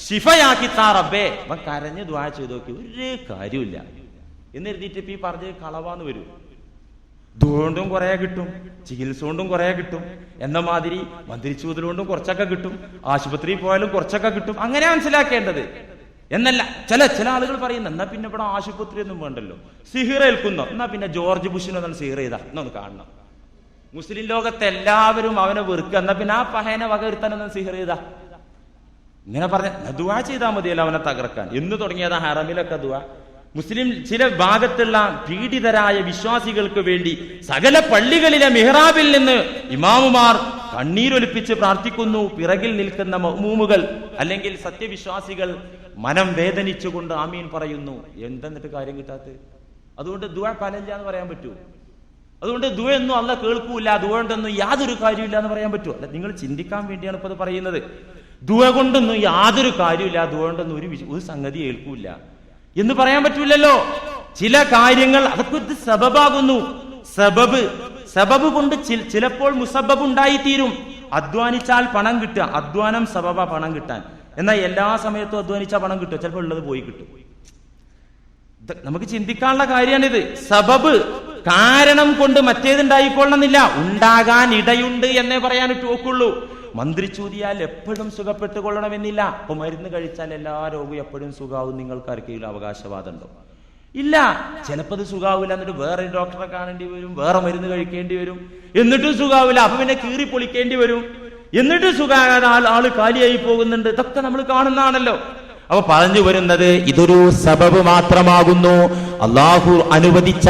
ശിഫയാക്കി താ റബ്ബേ. അവൻ കരഞ്ഞ് ദുആ ചെയ്ത് നോക്കി, ഒരു കാര്യമില്ല എന്ന് എഴുതിയിട്ട് ഇപ്പൊ ഈ പറഞ്ഞത് കളവാന്ന് വരും. ദുആകൊണ്ടും കുറെ കിട്ടും, ചികിത്സ കൊണ്ടും കുറെ കിട്ടും, എന്ന മാതിരി മന്ത്രിച്ചൂതലുകൊണ്ടും കുറച്ചൊക്കെ കിട്ടും, ആശുപത്രിയിൽ പോയാലും കുറച്ചൊക്കെ കിട്ടും. അങ്ങനെ മനസ്സിലാക്കേണ്ടത്. എന്നല്ല ചില ആളുകൾ പറയുന്നു, എന്നാ പിന്നെ ഇവിടെ ആശുപത്രി ഒന്നും വേണ്ടല്ലോ, സിഹിർ ഏൽക്കുന്നോ, എന്നാ പിന്നെ ജോർജ് ബുഷിനൊന്നും സിഹിർ ചെയ്താ എന്നൊന്ന് കാണണം. മുസ്ലിം ലോകത്തെ എല്ലാവരും അവനെ വെറുക്കുക, എന്നാ പിന്നെ ആ പഹേനെ വകയിരുത്താനൊന്നും സിഹിർ ചെയ്താ. ഇങ്ങനെ പറഞ്ഞ ദുആ ചെയ്താൽ മതിയല്ലോ അവനെ തകർക്കാൻ. എന്ന് തുടങ്ങിയതാ ഹറമിലൊക്കെ ദുആ. മുസ്ലിം ചില ഭാഗത്തുള്ള പീഡിതരായ വിശ്വാസികൾക്ക് വേണ്ടി സകല പള്ളികളിലെ മിഹ്റാബിൽ നിന്ന് ഇമാമുമാർ കണ്ണീരൊലിപ്പിച്ച് പ്രാർത്ഥിക്കുന്നു. പിറകിൽ നിൽക്കുന്ന മഅ്മൂമുകൾ അല്ലെങ്കിൽ സത്യവിശ്വാസികൾ മനം വേദനിച്ചുകൊണ്ട് ആമീൻ പറയുന്നു. എന്തെന്നിട്ട് കാര്യം കിട്ടാത്തത്? അതുകൊണ്ട് ദുആ ഫലമില്ല എന്ന് പറയാൻ പറ്റുമോ? അതുകൊണ്ട് ദുആ ഒന്നും അല്ലാഹ് കേൾക്കൂല, ദുആ കൊണ്ടൊന്നും യാതൊരു കാര്യമില്ല എന്ന് പറയാൻ പറ്റുമോ? അല്ല, നിങ്ങൾ ചിന്തിക്കാൻ വേണ്ടിയാണ് ഇപ്പൊ അത് പറയുന്നത്. ദുആ കൊണ്ടൊന്നും യാതൊരു കാര്യമില്ല, ദുആ കൊണ്ടൊന്നും ഒരു സംഗതി ഏൽക്കൂല എന്ന് പറയാൻ പറ്റൂലല്ലോ. ചില കാര്യങ്ങൾ അതൊക്കെ ഒരു സബബാകുന്നു. സബബ് കൊണ്ട് ചിലപ്പോൾ മുസബബ് ഉണ്ടായിത്തീരും. അധ്വാനിച്ചാൽ പണം കിട്ടുക, അധ്വാനം സബബ പണം കിട്ടാൻ. എന്നാൽ എല്ലാ സമയത്തും അധ്വാനിച്ചാൽ പണം കിട്ടും, ചിലപ്പോൾ ഉള്ളത് പോയി കിട്ടും. നമുക്ക് ചിന്തിക്കാനുള്ള കാര്യമാണിത്. സബബ് കാരണം കൊണ്ട് മറ്റേതുണ്ടായിക്കൊള്ളണമെന്നില്ല, ഉണ്ടാകാൻ ഇടയുണ്ട് എന്നേ പറയാനിട്ട് നോക്കുള്ളൂ. മന്ത്രിച്ചൂതിയാൽ എപ്പോഴും സുഖപ്പെട്ടുകൊള്ളണമെന്നില്ല. അപ്പൊ മരുന്ന് കഴിച്ചാൽ എല്ലാ രോഗവും എപ്പോഴും സുഖാവും നിങ്ങൾക്ക് ആർക്കെങ്കിലും അവകാശവാദം ഉണ്ടോ? ഇല്ല. ചിലപ്പോൾ അത് സുഖാവില്ല, എന്നിട്ട് വേറെ ഡോക്ടറെ കാണേണ്ടി വരും, വേറെ മരുന്ന് കഴിക്കേണ്ടി വരും, എന്നിട്ടും സുഖാവില്ല, അപ്പൊ പിന്നെ കീറി പൊളിക്കേണ്ടി വരും, എന്നിട്ട് സുഖാകാതെ ആള് കാലിയായി പോകുന്നുണ്ട്. ഇതൊക്കെ നമ്മൾ കാണുന്നതാണല്ലോ. അപ്പൊ പറഞ്ഞു വരുന്നത് ഇതൊരു സബബ് മാത്രമാകുന്നു. അള്ളാഹു അനുവദിച്ച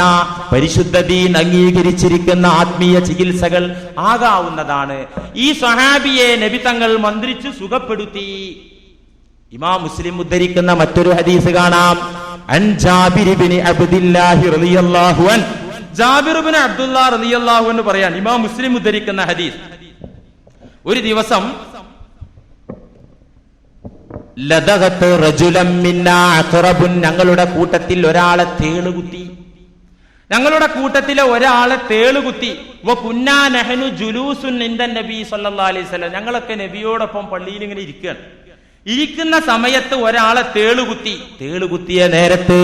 പരിശുദ്ധ ദീൻ അംഗീകരിച്ചിരിക്കുന്ന ആത്മീയ ചികിത്സകൾ ആകാവുന്നതാണ്. ഈ സ്വഹാബിയെ നബി തങ്ങൾ മന്ത്രിച്ചു സുഖപ്പെടുത്തി. ഇമാം മുസ്ലിം ഉദ്ധരിക്കുന്ന മറ്റൊരു ഹദീസ് കാണാം. അൻ ജാബിർ ഇബ്നു അബ്ദുല്ലാഹി റളിയല്ലാഹു അൻ, ജാബിർ ഇബ്നു അബ്ദുല്ലാഹ് റളിയല്ലാഹു അൻഹു പറയാൻ, ഇമാം മുസ്ലിം ഉദ്ധരിക്കുന്ന ഹദീസ്, ഒരു ദിവസം ലദഗത്ത് റജുലം മിന്നാ അഖറബുൻ, ഞങ്ങളുടെ കൂട്ടത്തിൽ ഒരാളെ തേളുകുത്തി. ഞങ്ങളുടെ കൂട്ടത്തിലെ ഒരാളെ തേളുകുത്തി. വകുന്നാ നഹ്നു ജുലൂസുൻ ഇൻദ നബി സല്ലല്ലാഹു അലൈഹി വസല്ലം, ഞങ്ങളൊക്കെ നബിയോടൊപ്പം പള്ളിയിൽ ഇങ്ങനെ ഇരിക്കുകയാണ്. ഇരിക്കുന്ന സമയത്ത് ഒരാളെ തേളുകുത്തിയ നേരത്ത്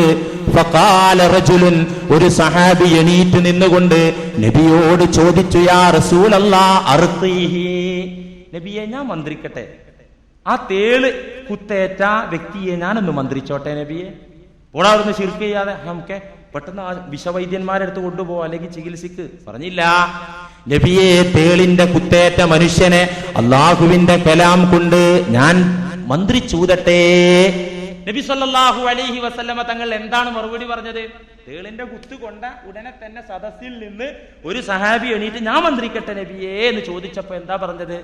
ഫഖാല റജുലുൻ, ഒരു സഹാബി എണീറ്റ് നിന്നുകൊണ്ട് നബിയോട് ചോദിച്ചു, യാ റസൂലല്ലാഹ് അർഖീഹി, നബിയെ ഞാൻ മന്ത്രിക്കട്ടെ, ആ തേള് കുത്തേറ്റ വ്യക്തിയെ ഞാനൊന്ന് മന്ത്രിച്ചോട്ടെ നബിയെ. ഓടാവുന്ന ശിർക്ക് ചെയ്യാതെ നമുക്ക് പെട്ടെന്ന് ആ വിഷവൈദ്യന്മാരെടുത്ത് കൊണ്ടുപോകാം, അല്ലെങ്കിൽ ചികിത്സിക്ക്. പറഞ്ഞില്ല. നബിയെ, തേളിന്റെ കുത്തേറ്റ മനുഷ്യനെ അള്ളാഹുവിന്റെ കലാം കൊണ്ട് ഞാൻ മന്ത്രിച്ചൂതട്ടെ. നബി സല്ലല്ലാഹു അലൈഹി വസല്ലമ തങ്ങൾ എന്താണ് മറുപടി പറഞ്ഞത്? തേളിന്റെ കുത്ത് കൊണ്ട ഉടനെ തന്നെ സദസ്സിൽ നിന്ന് ഒരു സഹാബി എണീറ്റ് ഞാൻ മന്ത്രിക്കട്ടെ നബിയേ എന്ന് ചോദിച്ചപ്പോ എന്താ പറഞ്ഞത്?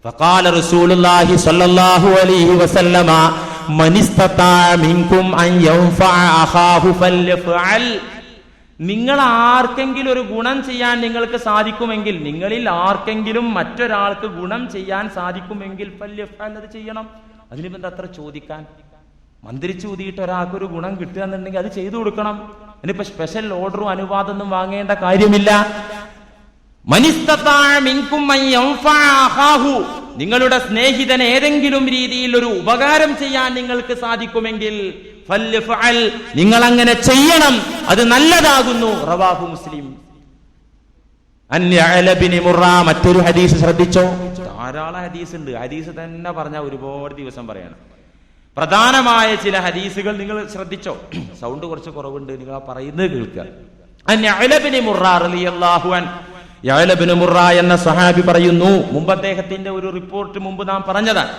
ഫഖാല റസൂലുള്ളാഹി സ്വല്ലല്ലാഹു അലൈഹി വസല്ലമ മൻ ഇസ്തതാഅ മിൻകും അൻ യൻഫഅ അഖാഹു ഫൽയഫഅൽ, നിങ്ങൾ ആർക്കെങ്കിലും ഒരു ഗുണം ചെയ്യാൻ നിങ്ങൾക്ക് സാധിക്കുമെങ്കിൽ, നിങ്ങളിൽ ആർക്കെങ്കിലും മറ്റൊരാൾക്ക് ഗുണം ചെയ്യാൻ സാധിക്കുമെങ്കിൽ ഫൽയഫഅൽ, അത് ചെയ്യണം. അതിനിപ്പോ എന്താ അത്ര ചോദിക്കാൻ? മന്ത്രിച്ചു ഊതിയിട്ട് ഒരാൾക്കൊരു ഗുണം കിട്ടുക എന്നുണ്ടെങ്കിൽ അത് ചെയ്തു കൊടുക്കണം. അതിനിപ്പോ സ്പെഷ്യൽ ഓർഡറും അനുവാദമൊന്നും വാങ്ങേണ്ട കാര്യമില്ല. നിങ്ങളുടെ സ്നേഹിതന് ഏതെങ്കിലും രീതിയിൽ ഒരു ഉപകാരം ചെയ്യാൻ നിങ്ങൾക്ക് സാധിക്കുമെങ്കിൽ നിങ്ങൾ അങ്ങനെ ചെയ്യണം, അത് നല്ലതാകുന്നു. റവാഹു മുസ്ലിം. മറ്റൊരു ഹദീസ് ശ്രദ്ധിച്ചോ? ധാരാളം ഹദീസ് ഉണ്ട്. ഹദീസ് തന്നെ പറഞ്ഞാൽ ഒരുപാട് ദിവസം പറയണം. പ്രധാനമായ ചില ഹദീസുകൾ നിങ്ങൾ ശ്രദ്ധിച്ചോ? സൗണ്ട് കുറച്ച് കുറവുണ്ട്, നിങ്ങൾ ആ പറയുന്നത് കേൾക്കുക. യഅ്ല മുർറ എന്ന സഹാബി പറയുന്നു, മുമ്പ് അദ്ദേഹത്തിന്റെ ഒരു റിപ്പോർട്ട് മുമ്പ് നാം പറഞ്ഞതാണ്.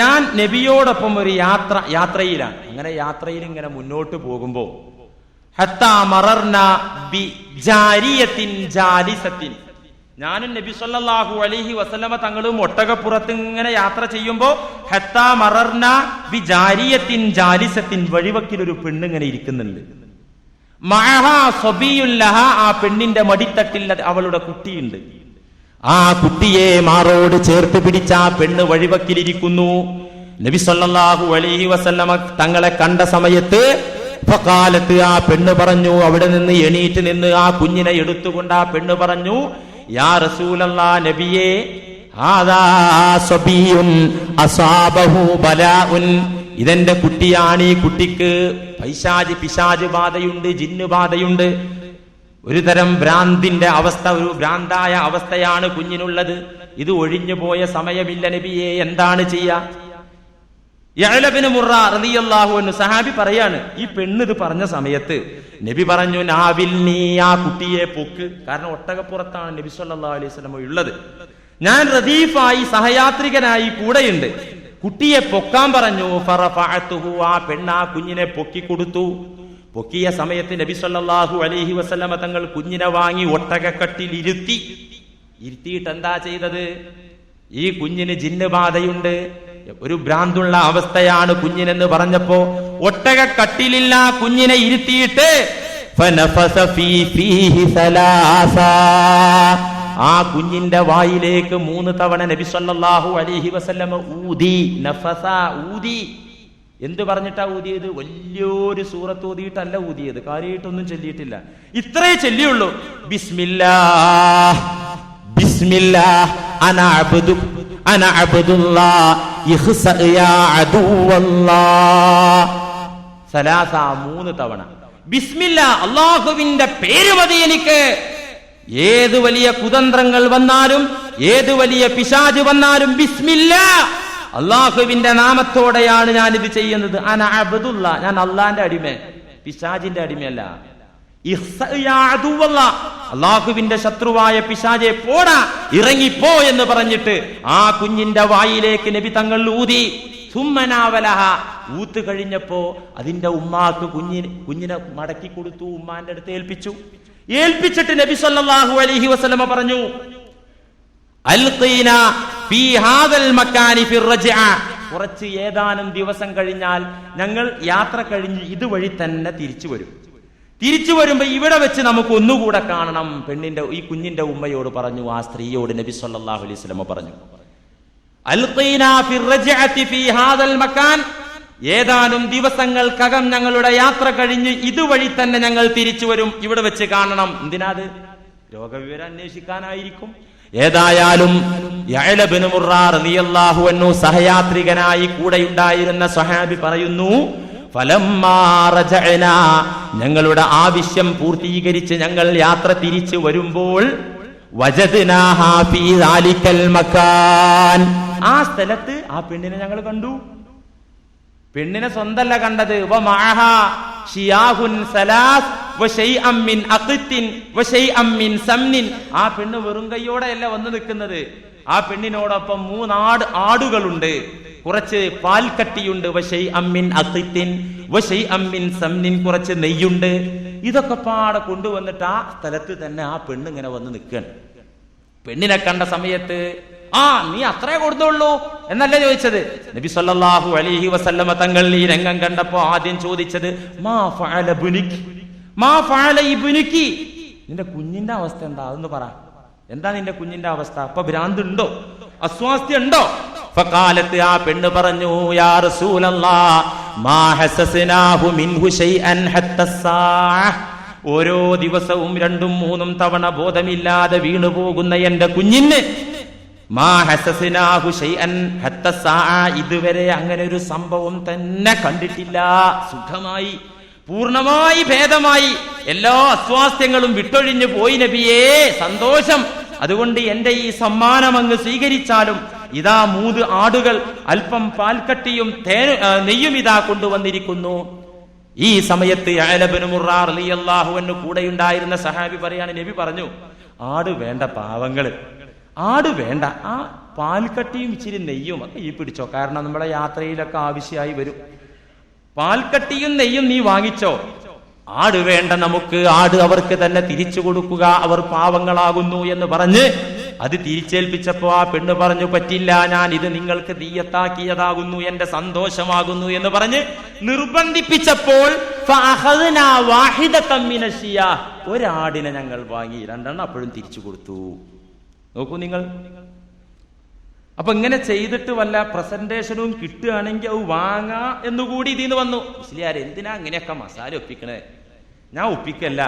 ഞാൻ നബിയോടൊപ്പം ഒരു യാത്രയിലാണ്. അങ്ങനെ യാത്രയിൽ ഇങ്ങനെ മുന്നോട്ട് പോകുമ്പോ ഹത്താ മറർന ബി ജാരിയത്തിൻ ജാലിസത്തിൻ, ഞാനും നബി സല്ലല്ലാഹു അലൈഹി വസല്ലമ തങ്ങളും ഒട്ടകപ്പുറത്ത് ഇങ്ങനെ യാത്ര ചെയ്യുമ്പോ ഹത്താ മറർന ബിജാരിയത്തിൻ ജാലിസത്തിൻ, വഴിവക്കിലൊരു പെണ്ണിങ്ങനെ ഇരിക്കുന്നുണ്ട്. മഅഹാ സബിയുൻ ലഹാ, ആ പെണ്ണിന്റെ മടിത്തട്ടിൽ അവളുടെ കുട്ടിയുണ്ട്. ആ കുട്ടിയെ മാറോട് ചേർത്ത് പിടിച്ച ആ പെണ്ണ് വഴിവക്കിലിരിക്കുന്നു. നബി സല്ലല്ലാഹു അലൈഹി വസല്ലമ തങ്ങളെ കണ്ട സമയത്ത് ഫഖാലത്ത്, ആ പെണ്ണ് പറഞ്ഞു, അവിടെ നിന്ന് എണീറ്റ് നിന്ന് ആ കുഞ്ഞിനെ എടുത്തുകൊണ്ട് ആ പെണ്ണ് പറഞ്ഞു, യാ റസൂലല്ലാഹ്, നബിയേ, ഹാദാ സബിയുൻ അസാബഹു ബലാഉൻ, ഇതെന്റെ കുട്ടിയാണ്. ഈ കുട്ടിക്ക് പിശാച് ബാധയുണ്ട്, ജിന്നു ബാധയുണ്ട്. ഒരു തരം ഭ്രാന്തിന്റെ അവസ്ഥ, ഒരു ഭ്രാന്തായ അവസ്ഥയാണ് കുഞ്ഞിനുള്ളത്. ഇത് ഒഴിഞ്ഞു പോയ സമയമില്ല നബിയെ, എന്താണ് ചെയ്യാ? യഅ്ല ഇബ്നു മുർറ റളിയല്ലാഹു അൻഹു സഹാബി പറയാണ്, ഈ പെണ്ണ് ഇത് പറഞ്ഞ സമയത്ത് നബി പറഞ്ഞു, നാവിൽ നീ ആ കുട്ടിയെ പൊക്ക്. കാരണം ഒട്ടകപ്പുറത്താണ് നബി സല്ലല്ലാഹു അലൈഹി വസല്ലം ഉള്ളത്. ഞാൻ റദീഫായി സഹയാത്രികനായി കൂടെയുണ്ട്. കുട്ടിയെ പൊക്കാൻ പറഞ്ഞു. ഫറഫഅതുഹു, ആ പെണ്ണ് ആ കുഞ്ഞിനെ പൊക്കി കൊടുത്തു. പൊക്കിയ സമയത്ത് നബി സല്ലല്ലാഹു അലൈഹി വസല്ലമ തങ്ങൾ കുഞ്ഞിനെ വാങ്ങി ഒട്ടകക്കട്ടിൽ ഇരുത്തിയിട്ട് എന്താ ചെയ്തത്? ഈ കുഞ്ഞിന് ജിന്ന് ബാധയുണ്ട്, ഒരു ഭ്രാന്തുള്ള അവസ്ഥയാണ് കുഞ്ഞിനെന്ന് പറഞ്ഞപ്പോ ഒട്ടകക്കട്ടിലില്ല കുഞ്ഞിനെ ഇരുത്തിയിട്ട് ഫനഫസ ഫീഹി സലാസ, ആ കുഞ്ഞിന്റെ വായിലേക്ക് 3 തവണ നബി സല്ലല്ലാഹു അലൈഹി വസല്ലമ ഊതി. നഫസ, ഊതി. എന്ത് പറഞ്ഞിട്ടാ ഊതിയത്? വലിയൊരു സൂറത്ത് ഊതിയിട്ടല്ല ഊതിയത്, കാര്യമായിട്ടൊന്നും ചൊല്ലിയിട്ടില്ല. ഇത്രേ ചൊല്ലിയുള്ളൂ, ബിസ്മില്ലാഹ് ബിസ്മില്ലാഹ് അന അബ്ദുല്ലാഹ് ഇഖ്സ യാ അദുവല്ലാഹ്. സലാസ, 3 തവണ ബിസ്മില്ലാഹ്, അല്ലാഹുവിന്റെ പേര് മതി എനിക്ക്. ഏത് വലിയ കുതന്ത്രങ്ങൾ വന്നാലും, ഏത് വലിയ പിശാച് വന്നാലും ബിസ്മില്ലാഹ്, അള്ളാഹുവിന്റെ നാമത്തോടെയാണ് ഞാൻ ഇത് ചെയ്യുന്നത്. അന അബ്ദുല്ലാഹ്, ഞാൻ അള്ളാന്റെ അടിമ, പിശാചിന്റെ അടിമയല്ല. അള്ളാഹുവിന്റെ ശത്രുവായ പിശാചെ പോടാ, ഇറങ്ങിപ്പോ എന്ന് പറഞ്ഞിട്ട് ആ കുഞ്ഞിന്റെ വായിലേക്ക് നബി തങ്ങൾ ഊതി. സുമ്മനാവലഹ, ഊത്ത് കഴിഞ്ഞപ്പോ അതിന്റെ ഉമ്മാക്ക് കുഞ്ഞിനെ മടക്കി കൊടുത്തു, ഉമ്മാന്റെ അടുത്ത് ഏൽപ്പിച്ചിട്ട് നബി സല്ലല്ലാഹു അലൈഹി വസല്ലമ പറഞ്ഞു, അൽഖീന ഫീ ഹാദൽ മക്കാനി ഫി റജ്അ, കുറച്ച് ഏതാനും ദിവസം കഴിഞ്ഞാൽ ഞങ്ങൾ യാത്ര കഴിഞ്ഞ് ഇതുവഴി തന്നെ തിരിച്ചു വരുമ്പോ ഇവിടെ വെച്ച് നമുക്ക് ഒന്നുകൂടെ കാണണം. പെണ്ണിന്റെ ഈ കുഞ്ഞിന്റെ ഉമ്മയോട് പറഞ്ഞു, ആ സ്ത്രീയോട് നബി സല്ലല്ലാഹു അലൈഹി വസല്ലമ പറഞ്ഞു, അൽഖീന ഫി റജ്അതി ഫീ ഹാദൽ മക്കാൻ, ഏതാനും ദിവസങ്ങൾക്കകം ഞങ്ങളുടെ യാത്ര കഴിഞ്ഞ് ഇതുവഴി തന്നെ ഞങ്ങൾ തിരിച്ചു വരും, ഇവിടെ വെച്ച് കാണണം. എന്തിനാത്? രോഗവിവരം അന്വേഷിക്കാനായിരിക്കും. ഏതായാലും യഅ്ല ഇബ്നു മുർറ റളിയല്ലാഹു അൻഹു സഹയാത്രികനായി കൂടെയുണ്ടായിരുന്ന സ്വഹാബി പറയുന്നു, ഫലമ്മാ റജഅനാ, ഞങ്ങളുടെ ആവശ്യം പൂർത്തീകരിച്ച് ഞങ്ങൾ യാത്ര തിരിച്ചു വരുമ്പോൾ വജദ്നാഹാ ഫീ ദാലിക്കൽ മക്കാൻ, ആ സ്ഥലത്ത് ആ പെണ്ണിനെ ഞങ്ങൾ കണ്ടു. പെണ്ണിനെ സ്വന്തല്ല കണ്ടത്. വമഅഹാ ശിയാഹുൻ സലാസ് വശൈഅം മിൻ അഖ്തിൻ വശൈഅം മിൻ സംനിൻ, ആ പെണ്ണ് വെറും കൈയോടെയല്ല വന്ന് നിൽക്കുന്നത്. ആ പെണ്ണിനോടൊപ്പം 3 ആടുകളുണ്ട്, കുറച്ച് പാൽക്കട്ടിയുണ്ട്. വശൈഅം മിൻ അഖ്തിൻ വശൈഅം മിൻ സംനിൻ, കുറച്ച് നെയ്യുണ്ട്. ഇതൊക്കെ പാടെ കൊണ്ടുവന്നിട്ട് ആ സ്ഥലത്ത് തന്നെ ആ പെണ്ണ് ഇങ്ങനെ വന്ന് നിൽക്കുകയാണ്. പെണ്ണിനെ കണ്ട സമയത്ത്, ആ നീ അത്രേ കൊടുത്തുള്ളൂ എന്നല്ലേ ചോദിച്ചത്? നബി സല്ലല്ലാഹു അലൈഹി വസല്ലമ തങ്ങൾ ഈ രംഗം കണ്ടപ്പോ ആദ്യം ചോദിച്ചത്, മാ ഫഅല ബുനിക്, മാ ഫഅല ഇബ്നുകി, നിന്റെ കുഞ്ഞിന്റെ അവസ്ഥ എന്താ, അതൊന്ന് പറ. എന്താ നിന്റെ കുഞ്ഞിന്റെ അവസ്ഥ? അപ്പൊ ഭ്രാന്ത് ഉണ്ടോ, അസ്വാസ്ഥ്യം ഉണ്ടോ? ഫഖാലത്ത്, ആ പെണ്ണ് പറഞ്ഞു, യാ റസൂലല്ലാഹ് മാ ഹസസ്നാഹു മിൻഹു ശൈഅൻ ഹത്ത സാഅ, ഓരോ ദിവസവും 2ഉം 3ഉം തവണ ബോധമില്ലാതെ വീണുപോകുന്ന എന്റെ കുഞ്ഞിന് മാ ഹസസ്നാഹു ശൈഅൻ ഹത്ത സാഅ, ഇതുവരെ അങ്ങനെ ഒരു സംഭവം തന്നെ കണ്ടിട്ടില്ല. സുഖമായി, പൂർണ്ണമായി ഭേദമായി, എല്ലാ അസ്വാസ്ഥ്യങ്ങളും വിട്ടൊഴിഞ്ഞു പോയി നബിയേ, സന്തോഷം. അതുകൊണ്ട് എന്റെ ഈ സമ്മാനം അങ്ങ് സ്വീകരിച്ചാലും, ഇതാ 3 ആടുകൾ, അല്പം പാൽക്കട്ടിയും നെയ്യും ഇതാ കൊണ്ടുവന്നിരിക്കുന്നു. ഈ സമയത്ത് യഅ്ല ഇബ്നു മുർറ റളിയല്ലാഹു അൻഹു കൂടെയുണ്ടായിരുന്ന സഹാബി പറയാണ്, നബി പറഞ്ഞു, ആട് വേണ്ട പാവങ്ങള്, ആട് വേണ്ട, ആ പാൽക്കട്ടിയും ഇച്ചിരി നെയ്യും ഒക്കെ ഈ പിടിച്ചോ, കാരണം നമ്മുടെ യാത്രയിലൊക്കെ ആവശ്യമായി വരും. പാൽക്കട്ടിയും നെയ്യും നീ വാങ്ങിച്ചോ, ആട് വേണ്ട നമുക്ക്, ആട് അവർക്ക് തന്നെ തിരിച്ചു കൊടുക്കുക, അവർ പാവങ്ങളാകുന്നു എന്ന് പറഞ്ഞ് അത് തിരിച്ചേൽപ്പിച്ചപ്പോ ആ പെണ്ണ് പറഞ്ഞു, പറ്റില്ല, ഞാൻ ഇത് നിങ്ങൾക്ക് ദീയത്താക്കിയതാകുന്നു, എന്റെ സന്തോഷമാകുന്നു എന്ന് പറഞ്ഞ് നിർബന്ധിപ്പിച്ചപ്പോൾ ഒരാടിനെ ഞങ്ങൾ വാങ്ങി, 2 അപ്പോഴും തിരിച്ചു കൊടുത്തു. നോക്കൂ നിങ്ങൾ. അപ്പൊ ഇങ്ങനെ ചെയ്തിട്ട് വല്ല പ്രസന്റേഷനും കിട്ടുകയാണെങ്കിൽ അത് വാങ്ങാ എന്നുകൂടി ഇതിന്ന് വന്നു. മുസ്ലിയാർ എന്തിനാ അങ്ങനെയൊക്കെ മസാല ഒപ്പിക്കണേ? ഞാൻ ഒപ്പിക്കല്ല.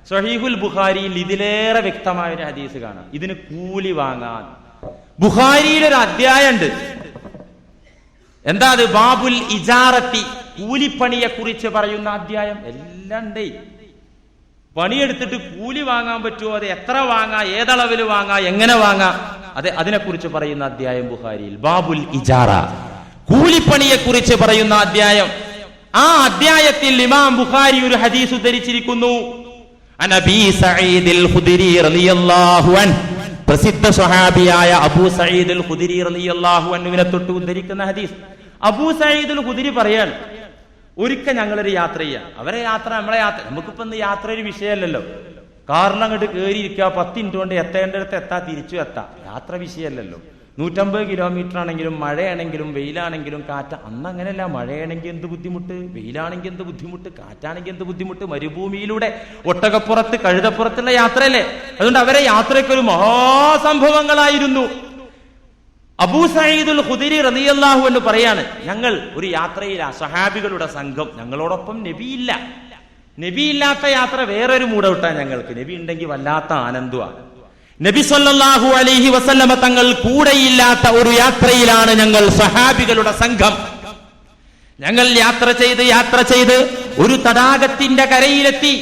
സഹീഹുൽ ബുഖാരിയിൽ ഇതിലേറെ വ്യക്തമായ ഒരു ഹദീസ് കാണാം, ഇതിന് കൂലി വാങ്ങാൻ. ബുഖാരിയിൽ ഒരു അധ്യായം ഉണ്ട്. എന്താ അത്? ബാബുൽ ഇജാറത്തി, കൂലിപ്പണിയെ കുറിച്ച് പറയുന്ന അധ്യായം. എല്ലാം ഉണ്ടേ. പണിയെടുത്തിട്ട് കൂലി വാങ്ങാൻ പറ്റുമോ, അത് എത്ര വാങ്ങാം, ഏതളവിൽ വാങ്ങാം, എങ്ങനെ വാങ്ങാം, അതെ അതിനെക്കുറിച്ച് പറയുന്ന അധ്യായം ബുഖാരിയിൽ. ബാബുൽ ഇജാറ, കൂലിപ്പണിയെ കുറിച്ച് പറയുന്ന അധ്യായം. ആ അധ്യായത്തിൽ ഇമാം ബുഖാരി ഒരു ഹദീസ് ഉദ്ധരിച്ചിരിക്കുന്നു. അനബി സഈദുൽ ഖുദരി റളിയല്ലാഹു അൻഹു, പ്രസിദ്ധ സ്വഹാബിയായ അബൂ സഈദുൽ ഖുദരി റളിയല്ലാഹു അൻഹുവിനെ തൊട്ട് ഉദ്ധരിക്കുന്ന ഹദീസ്. അബൂ സഈദുൽ ഖുദരി പറയാണ്, ഒരിക്കൽ ഞങ്ങളൊരു യാത്ര ചെയ്യാം. അവരെ യാത്ര നമ്മളെ യാത്ര. നമുക്കിപ്പോ ഇന്ന് യാത്ര ഒരു വിഷയമല്ലല്ലോ. കാറിൽ അങ്ങോട്ട് കയറിയിരിക്കുക, 10 മിനിറ്റ് കൊണ്ട് എത്തേണ്ടടുത്ത് എത്താം, തിരിച്ചു എത്താം. യാത്ര വിഷയമല്ലല്ലോ. 150 കിലോമീറ്റർ ആണെങ്കിലും മഴയാണെങ്കിലും വെയിലാണെങ്കിലും കാറ്റ. അന്ന് അങ്ങനെയല്ല. മഴയാണെങ്കിൽ എന്ത് ബുദ്ധിമുട്ട്, വെയിലാണെങ്കിൽ എന്ത് ബുദ്ധിമുട്ട്, കാറ്റാണെങ്കിൽ എന്ത് ബുദ്ധിമുട്ട്. മരുഭൂമിയിലൂടെ ഒട്ടകപ്പുറത്ത് കഴുതപ്പുറത്തുള്ള യാത്രയല്ലേ. അതുകൊണ്ട് അവരെ യാത്രയ്ക്ക് ഒരു മഹാസംഭവങ്ങളായിരുന്നു. അബൂ സഈദുൽ ഖുദരി റളിയല്ലാഹു അൻഹു പറയാണ്, ഞങ്ങൾ ഒരു യാത്രയിലാ, സഹാബികളുടെ സംഘം. ഞങ്ങളോടൊപ്പം നബിയില്ല. നബിയില്ലാത്ത യാത്ര വേറൊരു മൂടൗട്ടാ ഞങ്ങൾക്ക്. നബി ഉണ്ടെങ്കിൽ വല്ലാത്ത ആനന്ദമാണ്. നബി സല്ലല്ലാഹു അലൈഹി വസല്ലമ തങ്ങൾ കൂടെയില്ലാത്ത ഒരു യാത്രയിലാണ് ഞങ്ങൾ, സഹാബികളുടെ സംഘം. ഞങ്ങൾ യാത്ര ചെയ്ത് ഒരു തടാകത്തിന്റെ കരയിലെത്തി.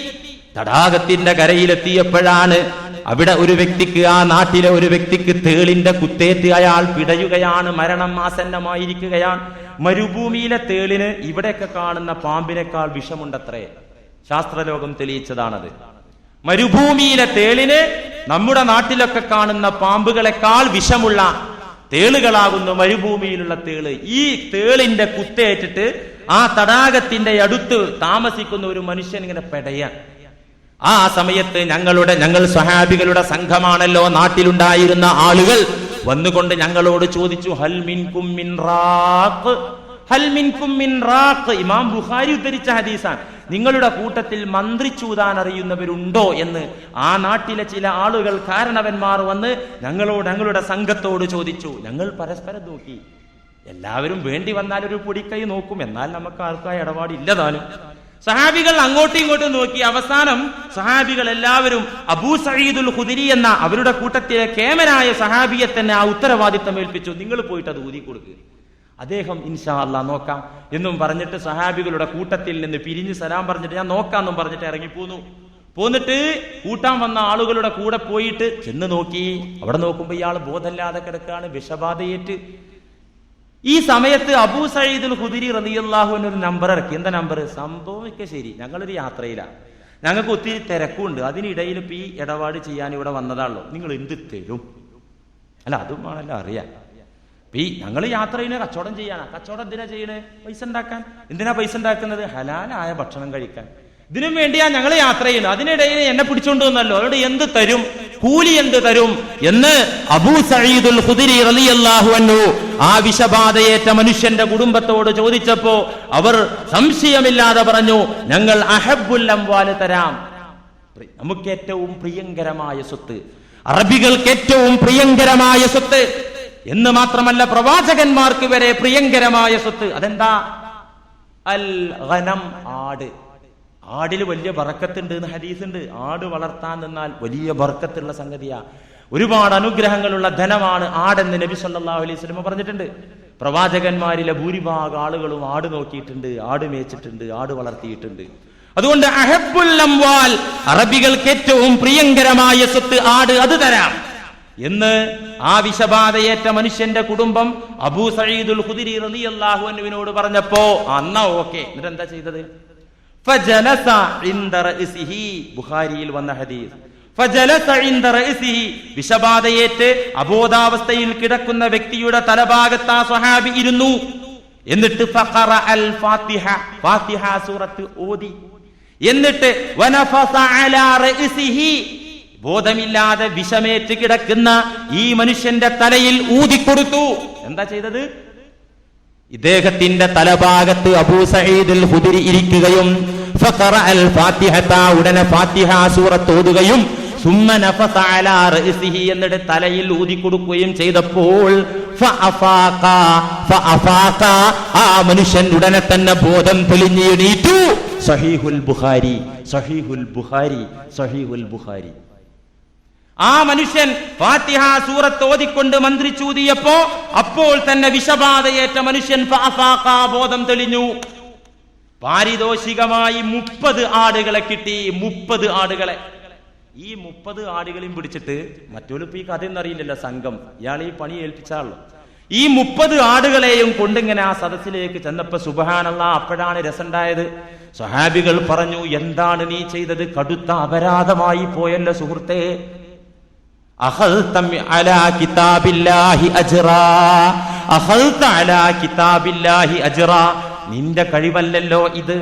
തടാകത്തിന്റെ കരയിലെത്തിയപ്പോഴാണ് അവിടെ ഒരു വ്യക്തിക്ക്, ആ നാട്ടിലെ ഒരു വ്യക്തിക്ക് തേളിന്റെ കുത്തേറ്റ് അയാൾ പിടയുകയാണ്. മരണം ആസന്നമായിരിക്കുകയാണ്. മരുഭൂമിയിലെ തേളിന് ഇവിടെയൊക്കെ കാണുന്ന പാമ്പിനേക്കാൾ വിഷമുണ്ടത്രേ. ശാസ്ത്രലോകം തെളിയിച്ചതാണത്. മരുഭൂമിയിലെ തേളിന് നമ്മുടെ നാട്ടിലൊക്കെ കാണുന്ന പാമ്പുകളെക്കാൾ വിഷമുള്ള തേളുകളാകുന്നു മരുഭൂമിയിലുള്ള തേള്. ഈ തേളിന്റെ കുത്തേറ്റിട്ട് ആ തടാകത്തിന്റെ അടുത്ത് താമസിക്കുന്ന ഒരു മനുഷ്യൻ ഇങ്ങനെ പെടയാൻ. ആ സമയത്ത് ഞങ്ങൾ സ്വഹാബികളുടെ സംഘമാണല്ലോ, നാട്ടിലുണ്ടായിരുന്ന ആളുകൾ വന്നുകൊണ്ട് ഞങ്ങളോട് ചോദിച്ചു, ഹൽ മിൻകും മിൻ റാഖ്, ഹൽ മിൻകും മിൻ റാഖ്. ഇമാം ബുഖാരി ഉദ്ധരിച്ച ഹദീസാണ്. നിങ്ങളുടെ കൂട്ടത്തിൽ മന്ത്രിച്ചൂതാൻ അറിയുന്നവരുണ്ടോ എന്ന് ആ നാട്ടിലെ ചില ആളുകൾ, കാരണവന്മാർ വന്ന് ഞങ്ങളുടെ സംഘത്തോട് ചോദിച്ചു. ഞങ്ങൾ പരസ്പരം നോക്കി. എല്ലാവരും വേണ്ടി വന്നാൽ ഒരു പൊടിക്കൈ നോക്കും, എന്നാൽ നമുക്ക് ആർക്കായി ഇടപാടില്ലതാനും. സഹാബികൾ അങ്ങോട്ടും ഇങ്ങോട്ടും നോക്കി. അവസാനം സഹാബികൾ എല്ലാവരും അബൂ സഈദുൽ ഖുദരി എന്ന അവരുടെ കൂട്ടത്തിലെ കേമനായ സഹാബിയെ തന്നെ ആ ഉത്തരവാദിത്തം ഏൽപ്പിച്ചു. നിങ്ങൾ പോയിട്ട് അത് ഊതി കൊടുക്കുക, അദ്ദേഹം ഇൻഷാ അല്ലാഹ് നോക്കാം എന്നും പറഞ്ഞിട്ട് സഹാബികളുടെ കൂട്ടത്തിൽ നിന്ന് പിരിഞ്ഞ് സലാം പറഞ്ഞിട്ട് ഞാൻ നോക്കാമെന്നും പറഞ്ഞിട്ട് പോന്നിട്ട് കൂട്ടാൻ വന്ന ആളുകളുടെ കൂടെ പോയിട്ട് ചെന്ന് നോക്കി. അവിടെ നോക്കുമ്പോ ഇയാൾ ബോധമില്ലാതെ കിടക്കാണ്, വിഷബാധയേറ്റ്. ഈ സമയത്ത് അബൂ സഈദുൽ ഖുദരി റളിയല്ലാഹു അൻഹു ഒരു നമ്പർ ഇറക്കി. എന്താ നമ്പർ? സംഭവമൊക്കെ ശരി, ഞങ്ങളൊരു യാത്രയിലാണ്, ഞങ്ങൾക്ക് ഒത്തിരി തിരക്കുണ്ട്, അതിനിടയിൽ ഇപ്പൊ ഈ ഇടപാട് ചെയ്യാൻ ഇവിടെ വന്നതാണല്ലോ, നിങ്ങൾ എന്ത് തരും? അല്ല അതും ആണല്ലോ അറിയാൻ. ഞങ്ങൾ യാത്രയിന് കച്ചവടം ചെയ്യാനാ. കച്ചവടം എന്തിനാ ചെയ്യണേ? പൈസ ഉണ്ടാക്കാൻ. എന്തിനാ പൈസ ഉണ്ടാക്കുന്നത്? ഹലാലായ ഭക്ഷണം കഴിക്കാൻ. ഇതിനും വേണ്ടിയാ ഞങ്ങൾ യാത്ര ചെയ്യുന്നത്. അതിനിടയിൽ എന്നെ പിടിച്ചോണ്ട് വന്നല്ലോ, അവരോട് എന്ത് തരും, കൂലി എന്ത് തരും എന്ന് അബൂ സഈദുൽ ഖുദരി റളിയല്ലാഹു അൻഹു ആ വിഷബാധയേറ്റ മനുഷ്യന്റെ കുടുംബത്തോട് ചോദിച്ചപ്പോ അവർ സംശയമില്ലാതെ പറഞ്ഞു, ഞങ്ങൾ അഹബ്ബുൽ അംവാൽ തരാം. നമുക്ക് ഏറ്റവും പ്രിയങ്കരമായ സ്വത്ത്, അറബികൾക്ക് ഏറ്റവും പ്രിയങ്കരമായ സ്വത്ത് എന്ന് മാത്രമല്ല പ്രവാചകന്മാർക്ക് വരെ പ്രിയങ്കരമായ സ്വത്ത്. അതെന്താ? അൽ ഗനം, ആട്. ആടിൽ വലിയ ബർക്കത്തുണ്ട് എന്ന് ഹദീസുണ്ട്. ആട് വളർത്താൻ നിന്നാൽ വലിയ ബർക്കത്തുള്ള സംഗതിയാ. ഒരുപാട് അനുഗ്രഹങ്ങളുള്ള ധനമാണ് ആടെന്ന് നബി സല്ലല്ലാഹു അലൈഹി വസല്ലം പറഞ്ഞിട്ടുണ്ട്. പ്രവാചകന്മാരിലെ ഭൂരിഭാഗം ആളുകളും ആട് നോക്കിയിട്ടുണ്ട്, ആട് മേച്ചിട്ടുണ്ട്, ആട് വളർത്തിയിട്ടുണ്ട്. അതുകൊണ്ട് അഹബ്ബുൽ അംവാൽ, അറബികൾക്ക് ഏറ്റവും പ്രിയങ്കരമായ സ്വത്ത് ആട്, അത് തരാം എന്ന് ആ വിഷബാധയേറ്റ മനുഷ്യന്റെ കുടുംബം അബൂ സഈദുൽ ഖുദരി റളിയല്ലാഹു അൻഹുവിനോട് പറഞ്ഞപ്പോ അന്നാ ഓക്കെ. എന്നിട്ട് എന്താ ചെയ്തത്? ഫജലസ ഇൻദ റഅസിഹി, ബുഖാരിയിൽ വന്ന ഹദീസ്. ഫജലസ ഇൻദ റഅസിഹി, വിഷബാധയേറ്റ് അബോധാവസ്ഥയിൽ കിടക്കുന്ന വ്യക്തിയുടെ തലഭാഗത്ത് ആ സ്വഹാബി ഇരുന്നു. എന്നിട്ട് ഫഖറ അൽ ഫാത്തിഹ, ഫാത്തിഹ സൂറത്ത് ഓതി. എന്നിട്ട് വനഫസ അലാ റഅസിഹി, ബോധമില്ലാതെ വിഷമേറ്റ് കിടക്കുന്ന ഈ മനുഷ്യന്റെ തലയിൽ ഊതിക്കൊടുത്തു. എന്താ ചെയ്തത്? ഇദ്ദേഹത്തിന്റെ തലഭാഗത്ത് അബൂ സഈദുൽ ഖുദരി ഇരിക്കുകയും ഫഖറഅൽ ഫാത്തിഹത, ഉടനെ ഫാത്തിഹ സൂറത്ത് ഓതുകയും സുമ്മ നഫസ അലാ റഅസിഹി, എന്നിട്ട് തലയിൽ ഊതിക്കൊടുക്കുകയും ചെയ്തപ്പോൾ ഫഅഫാഖ, ആ മനുഷ്യൻ ഉടനെ തന്നെ ബോധം തെളിഞ്ഞ് എണീറ്റു. സഹീഹുൽ ബുഖാരി, സഹീഹുൽ ബുഖാരി, സഹീഹുൽ ബുഖാരി. ആ മനുഷ്യൻ ഫാത്തിഹ സൂറത്ത് ഓതിക്കൊണ്ട് മന്ത്രിച്ചൂതിയപ്പോ അപ്പോൾ തന്നെ വിഷബാധയേറ്റ മനുഷ്യൻ ഫഅഫാഖ, ബോധം തെളിഞ്ഞു. പാരിതോഷികമായി 30 ആടുകളെ കിട്ടി. 30 ആടുകളെ. ഈ 30 ആടുകളെയും പിടിച്ചിട്ട് മറ്റൊരു ഈ കഥയൊന്നും അറിയില്ലല്ലോ, സംഘം ഇയാൾ ഈ പണി ഏൽപ്പിച്ചാളോ. ഈ 30 ആടുകളെയും കൊണ്ടിങ്ങനെ ആ സദസ്സിലേക്ക് ചെന്നപ്പോ സുബ്ഹാനല്ലാഹ്, അപ്പോഴാണ് രസമുണ്ടായത്. സ്വഹാബികൾ പറഞ്ഞു, എന്താണ് നീ ചെയ്തത്? കടുത്ത അപരാധമായി പോയല്ലോ സുഹൃത്തേ. അഖൽത അലാ കിതാബില്ലാഹി അജ്റാ, അഖൽത അലാ കിതാബില്ലാഹി അജ്റാ. നിന്റെ കഴിവല്ലല്ലോ ഇത്,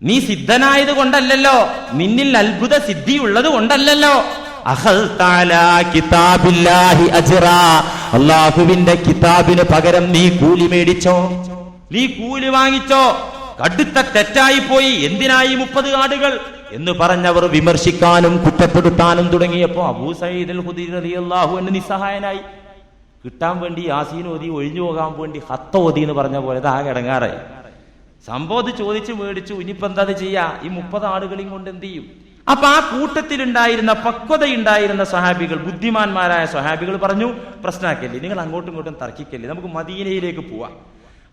നീ സിദ്ധനായത് കൊണ്ടല്ലല്ലോ, നിന്നിൽ അത്ഭുത സിദ്ധി ഉള്ളത് കൊണ്ടല്ലല്ലോ. അഖൽത അലാ കിതാബില്ലാഹി അജ്റാ, അല്ലാഹുവിന്റെ കിതാബിന് പകരം നീ കൂലി മേടിച്ചോ, നീ കൂലി വാങ്ങിച്ചോ. കടുത്ത തെറ്റായി പോയി. എന്തിനായി 30 ആടുകൾ എന്ന് പറഞ്ഞവർ വിമർശിക്കാനും കുറ്റപ്പെടുത്താനും തുടങ്ങിയപ്പോ അബൂ സഈദുൽ ഖുദരി റളിയല്ലാഹു അൻഹു നിസ്സഹായനായി. കിട്ടാൻ വേണ്ടി യാസീൻ ഓതി, ഒഴിഞ്ഞു പോകാൻ വേണ്ടി ഖത്ത് ഓതി എന്ന് പറഞ്ഞ പോലെ ആകെ ഇടങ്ങാറായി. സംഭവം ചോദിച്ചു മേടിച്ചു. ഇനിയിപ്പോ എന്താ ചെയ്യാ? ഈ 30 ആടുകളെയും കൊണ്ട് എന്ത് ചെയ്യും? അപ്പൊ ആ കൂട്ടത്തിലുണ്ടായിരുന്ന പക്വതയുണ്ടായിരുന്ന സ്വഹാബികൾ, ബുദ്ധിമാന്മാരായ സ്വഹാബികൾ പറഞ്ഞു, പ്രശ്നമാക്കല്ലേ, നിങ്ങൾ അങ്ങോട്ടും ഇങ്ങോട്ടും തർക്കിക്കല്ലേ, നമുക്ക് മദീനയിലേക്ക് പോവാം.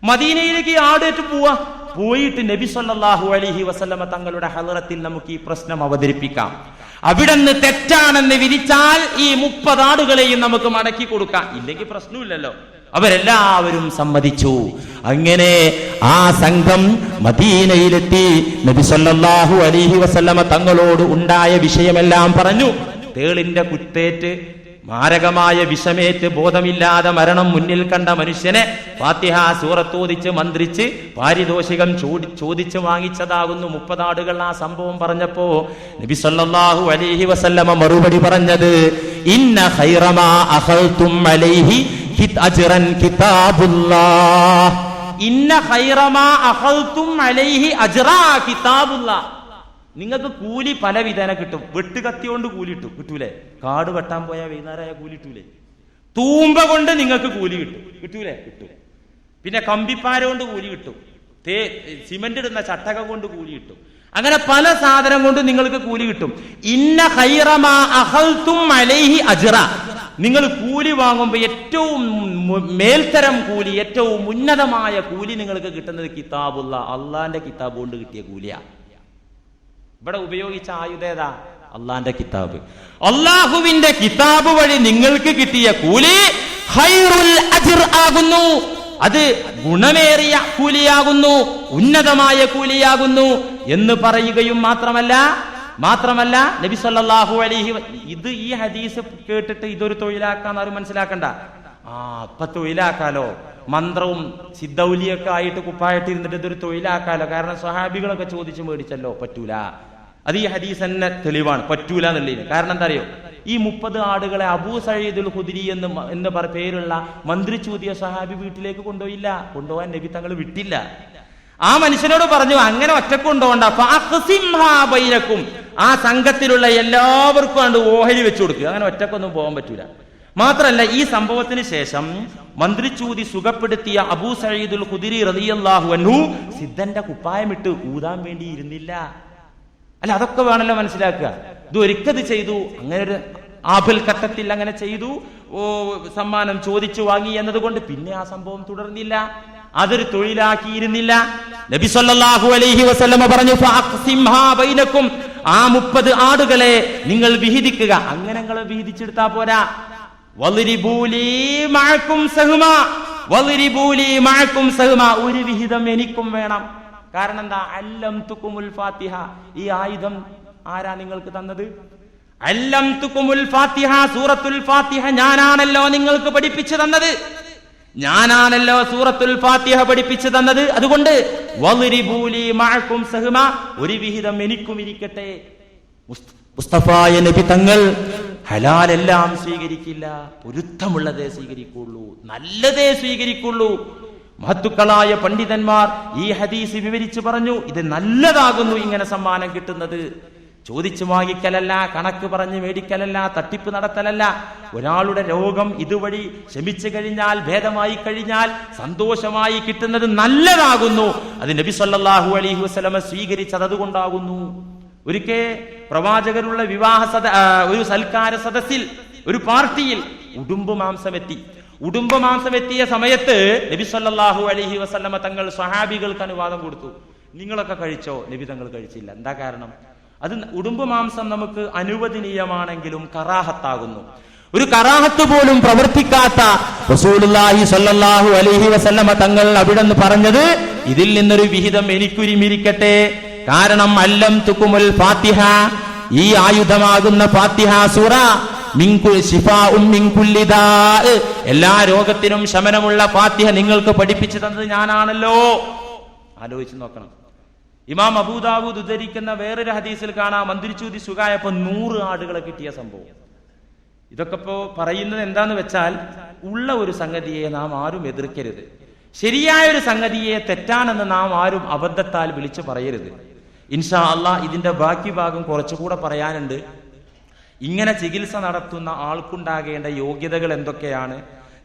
മദീനയിലേക്ക് ആടേറ്റ് പോവാ. പോയിട്ട് നബി സല്ലല്ലാഹു അലൈഹി വസല്ലമ തങ്ങളുടെ ഹളറത്തിൽ നമുക്ക് ഈ പ്രശ്നം അവതരിപ്പിക്കാം. അവിടുന്ന് തെറ്റാണെന്ന് വിധിച്ചാൽ ഈ 30 ആടുകളെയും നമുക്ക് മടക്കി കൊടുക്കാം. ഇല്ലെങ്കിൽ പ്രശ്നമില്ലല്ലോ. അവരെല്ലാവരും സമ്മതിച്ചു. അങ്ങനെ ആ സംഘം മദീനയിലെത്തി. നബി സല്ലല്ലാഹു അലൈഹി വസല്ലമ തങ്ങളോട് ഉണ്ടായ വിഷയമെല്ലാം പറഞ്ഞു. തേളിന്റെ കുത്തേറ്റ് മാരകമായ വിഷമേറ്റ് ബോധമില്ലാതെ മരണം മുന്നിൽ കണ്ട മനുഷ്യനെ ഫാത്തിഹ സൂറത്തോദിച്ച് മന്ത്രിച്ച് പാരിതോഷികം ചോദിച്ച് വാങ്ങിച്ചതാകുന്നു 30 ആടുകൾ. ആ സംഭവം പറഞ്ഞപ്പോ നബി സല്ലല്ലാഹു അലൈഹി വസല്ലമ മറുപടി പറഞ്ഞത്, ഇന്ന ഖൈറമാ അഖൽതും അലൈഹി അജ്റൻ കിതാബുല്ലാഹ്, ഇന്ന ഖൈറമാ അഖൽതും അലൈഹി അജ്റാ കിതാബുല്ലാഹ്. നിങ്ങൾക്ക് കൂലി പല വിധേന കിട്ടും. വെട്ടുകത്തി കൊണ്ട് കൂലി കിട്ടൂലേ? കാട് വെട്ടാൻ പോയാൽ വൈകുന്നേരമായ കൂലി കിട്ടൂലേ? തൂമ്പ കൊണ്ട് നിങ്ങൾക്ക് കൂലി കിട്ടൂലേ? കിട്ടും. പിന്നെ കമ്പിപ്പാര കൊണ്ട് കൂലി കിട്ടും. സിമന്റ് ഇടുന്ന ചട്ടകം കൊണ്ട് കൂലി കിട്ടും. അങ്ങനെ പല സാധനം കൊണ്ട് നിങ്ങൾക്ക് കൂലി കിട്ടും. ഇന്ന ഖൈറമാ അഖൽതും അലൈഹി അജ്റ, നിങ്ങൾ കൂലി വാങ്ങുമ്പോൾ ഏറ്റവും മേൽത്തരം കൂലി, ഏറ്റവും ഉന്നതമായ കൂലി നിങ്ങൾക്ക് കിട്ടുന്നത് കിതാബുള്ള, അള്ളാന്റെ കിതാബ് കൊണ്ട് കിട്ടിയ കൂലിയാ. ഇവിടെ ഉപയോഗിച്ച ആയുധേതാ? അള്ളാന്റെ കിതാബ്. അള്ളാഹുവിന്റെ കിതാബ് വഴി നിങ്ങൾക്ക് കിട്ടിയ കൂലി ഖൈറുൽ അജ്ർ ആകുന്നു. അത് ഗുണമേറിയ കൂലിയാകുന്നു, ഉന്നതമായ കൂലിയാകുന്നു എന്ന് പറയുകയും മാത്രമല്ല നബി സല്ലല്ലാഹു അലൈഹി ഇത് ഈ ഹദീസ് കേട്ടിട്ട് ഇതൊരു തൊഴിലാക്കാന്ന് ആരും മനസ്സിലാക്കണ്ട. അപ്പൊ തൊഴിലാക്കാലോ, മന്ത്രവും സിദ്ധൗലിയൊക്കെ ആയിട്ട് കുപ്പായിട്ട് ഇരുന്നിട്ട് ഇതൊരു തൊഴിലാക്കാലോ. കാരണം സ്വഹാബികളൊക്കെ ചോദിച്ചു മേടിച്ചല്ലോ, പറ്റൂല. അത് ഈ ഹദീസ് തന്നെ തെളിവാണ്, പറ്റൂല എന്നുള്ളതിന്. കാരണം എന്താ അറിയോ? ഈ 30 ആടുകളെ അബൂ സഈദുൽ ഖുദരി എന്ന് പേരുള്ള മന്ത്രിച്ചൂതിയ സ്വഹാബി വീട്ടിലേക്ക് കൊണ്ടുപോകാൻ നബി തങ്ങൾ വിട്ടില്ല. ആ മനുഷ്യനോട് പറഞ്ഞു, അങ്ങനെ ഒറ്റക്ക് കൊണ്ടുപോകണ്ട, ഫഅഖ്സിംഹാ ബൈനക്കും, ആ സംഘത്തിലുള്ള എല്ലാവർക്കും കണ്ട് ഓഹരി വെച്ചു കൊടുക്കുക. അങ്ങനെ ഒറ്റക്കൊന്നും പോകാൻ പറ്റൂല. മാത്രല്ല, ഈ സംഭവത്തിന് ശേഷം മന്ത്രിച്ചൂതി സുഖപ്പെടുത്തിയ അബൂ സഈദുൽ ഖുദരി റളിയല്ലാഹു അൻഹു സിദ്ധന്റെ കുപ്പായമിട്ട് ഊതാൻ വേണ്ടി ഇരുന്നില്ല. അല്ല, അതൊക്കെ വേണമല്ലോ മനസ്സിലാക്കുക. ഇത് ഒരിക്കത് ചെയ്തു, അങ്ങനെ ഒരു ആഭൽ ഘട്ടത്തിൽ അങ്ങനെ ചെയ്തു, സമ്മാനം ചോദിച്ചു വാങ്ങി എന്നതുകൊണ്ട് പിന്നെ ആ സംഭവം തുടർന്നില്ല, അതൊരു തൊഴിലാക്കിയിരുന്നില്ല. നബി സല്ലല്ലാഹു അലൈഹി വസല്ലമ പറഞ്ഞു, ഫഅഖ്സിംഹാ ബൈനക്കും, ആ 30 ആടുകളെ നിങ്ങൾ വിഹിതിക്കുക. അങ്ങനെ നിങ്ങൾ വിഹിതിച്ചെടുത്താ പോരാ. വളിരിബൂലി മഅക്കും സഹ്മാ, വളിരിബൂലി മഅക്കും സഹ്മാ, ഒരു വിഹിതം എനിക്കും വേണം. കാരണം എന്താ? അല്ലംതുകുമുൽ ഫാത്തിഹ, ഈ ആയുധം ആരാ നിങ്ങൾക്ക് തന്നത്? അല്ലംതുകുമുൽ ഫാത്തിഹ, സൂറത്തുൽ ഫാത്തിഹ ഞാനാണല്ലോ നിങ്ങൾക്ക് പഠിപ്പിച്ചു തന്നത്, ഞാനാണല്ലോ സൂറത്തുൽ ഫാത്തിഹ പഠിപ്പിച്ചു തന്നത്. അതുകൊണ്ട് വളിരിബൂലി മഅക്കും സഹ്മാ, ഒരു വിഹിതം എനിക്കും ഇരിക്കട്ടെ. മുസ്തഫായ നബി തങ്ങൾ ഹലാലെല്ലാം സ്വീകരിക്കില്ല, പൊരുത്തമുള്ളതേ സ്വീകരിക്കുള്ളൂ, നല്ലതേ സ്വീകരിക്കുള്ളൂ. മഹത്തുക്കളായ പണ്ഡിതന്മാർ ഈ ഹദീസ് വിവരിച്ചു പറഞ്ഞു, ഇത് നല്ലതാകുന്നു ഇങ്ങനെ സമ്മാനം കിട്ടുന്നത്. ചോദിച്ചു വാങ്ങിക്കലല്ല, കണക്ക് പറഞ്ഞ് മേടിക്കലല്ല, തട്ടിപ്പ് നടത്തലല്ല. ഒരാളുടെ രോഗം ഇതുവഴി ശമിച്ചു കഴിഞ്ഞാൽ, ഭേദമായി കഴിഞ്ഞാൽ സന്തോഷമായി കിട്ടുന്നത് നല്ലതാകുന്നു. അത് നബി സല്ലല്ലാഹു അലൈഹി വസല്ലമ സ്വീകരിച്ചത് അതുകൊണ്ടാകുന്നു. ഒരിക്കൽ പ്രവാചകരുള്ള ഒരു സൽക്കാര സദസ്സിൽ, ഒരു പാർട്ടിയിൽ ഉടുമ്പ് മാംസം എത്തിയ സമയത്ത് നബി സല്ലല്ലാഹു അലൈഹി വസല്ലമ തങ്ങൾ സ്വഹാബികൾക്ക് അനുവാദം കൊടുത്തു. നിങ്ങളൊക്കെ കഴിച്ചോ? നബി തങ്ങൾ കഴിച്ചില്ല. എന്താ കാരണം? അത് ഉടുമ്പ് മാംസം നമുക്ക് അനുവദനീയമാണെങ്കിലും കറാഹത്താകുന്നു. ഒരു കറാഹത്ത് പോലും പ്രവർത്തിക്കാത്ത റസൂലുള്ളാഹി സ്വല്ലല്ലാഹു അലൈഹി വസല്ലമ തങ്ങൾ അവിടെ നിന്ന് പറഞ്ഞത്, ഇതിൽ നിന്നൊരു വിഹിതം എനിക്കുരിമിരിക്കട്ടെ. കാരണം അല്ലം തുകുമുൽ ഫാത്തിഹ, ഈ ആയുധമാകുന്ന ഫാത്തിഹ സൂറ എല്ലാ രോഗത്തിനും ശമനമുള്ള ഫാത്തിഹ നിങ്ങൾക്ക് പഠിപ്പിച്ചു തന്നത് ഞാനാണല്ലോ. ആലോചിച്ച് നോക്കണം. ഇമാം അബൂദാവൂദ് ഉദ്ധരിക്കുന്ന വേറൊരു ഹദീസിൽ കാണാം, മന്ത്രിച്ചൂതി സുഖായപ്പോ 100 ആടുകളെ കിട്ടിയ സംഭവം. ഇതൊക്കെ ഇപ്പോ പറയുന്നത് എന്താന്ന് വെച്ചാൽ, ഉള്ള ഒരു സംഗതിയെ നാം ആരും എതിർക്കരുത്, ശരിയായ ഒരു സംഗതിയെ തെറ്റാണെന്ന് നാം ആരും അബദ്ധത്താൽ വിളിച്ചു പറയരുത്. ഇൻഷാ അല്ലാഹ് ഇതിന്റെ ബാക്കി ഭാഗം കുറച്ചുകൂടെ പറയാനുണ്ട്. ഇങ്ങനെ ചികിത്സ നടത്തുന്ന ആൾക്കുണ്ടാകേണ്ട യോഗ്യതകൾ എന്തൊക്കെയാണ്,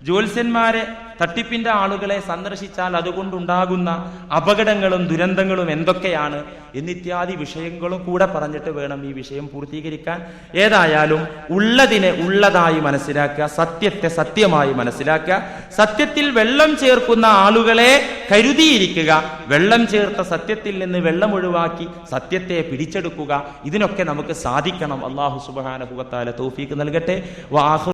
ജ്യോത്സ്യന്മാരെ തട്ടിപ്പിന്റെ ആളുകളെ സന്ദർശിച്ചാൽ അതുകൊണ്ടുണ്ടാകുന്ന അപകടങ്ങളും ദുരന്തങ്ങളും എന്തൊക്കെയാണ് എന്നിത്യാദി വിഷയങ്ങളും കൂടെ പറഞ്ഞിട്ട് വേണം ഈ വിഷയം പൂർത്തീകരിക്കാൻ. ഏതായാലും ഉള്ളതിനെ ഉള്ളതായി മനസ്സിലാക്കുക, സത്യത്തെ സത്യമായി മനസ്സിലാക്കുക, സത്യത്തിൽ വെള്ളം ചേർക്കുന്ന ആളുകളെ കരുതിയിരിക്കുക, വെള്ളം ചേർത്ത സത്യത്തിൽ നിന്ന് വെള്ളം ഒഴിവാക്കി സത്യത്തെ പിടിച്ചെടുക്കുക. ഇതിനൊക്കെ നമുക്ക് സാധിക്കണം. അല്ലാഹു സുബ്ഹാനഹു വ തആല തൗഫീഖ് നൽകട്ടെ.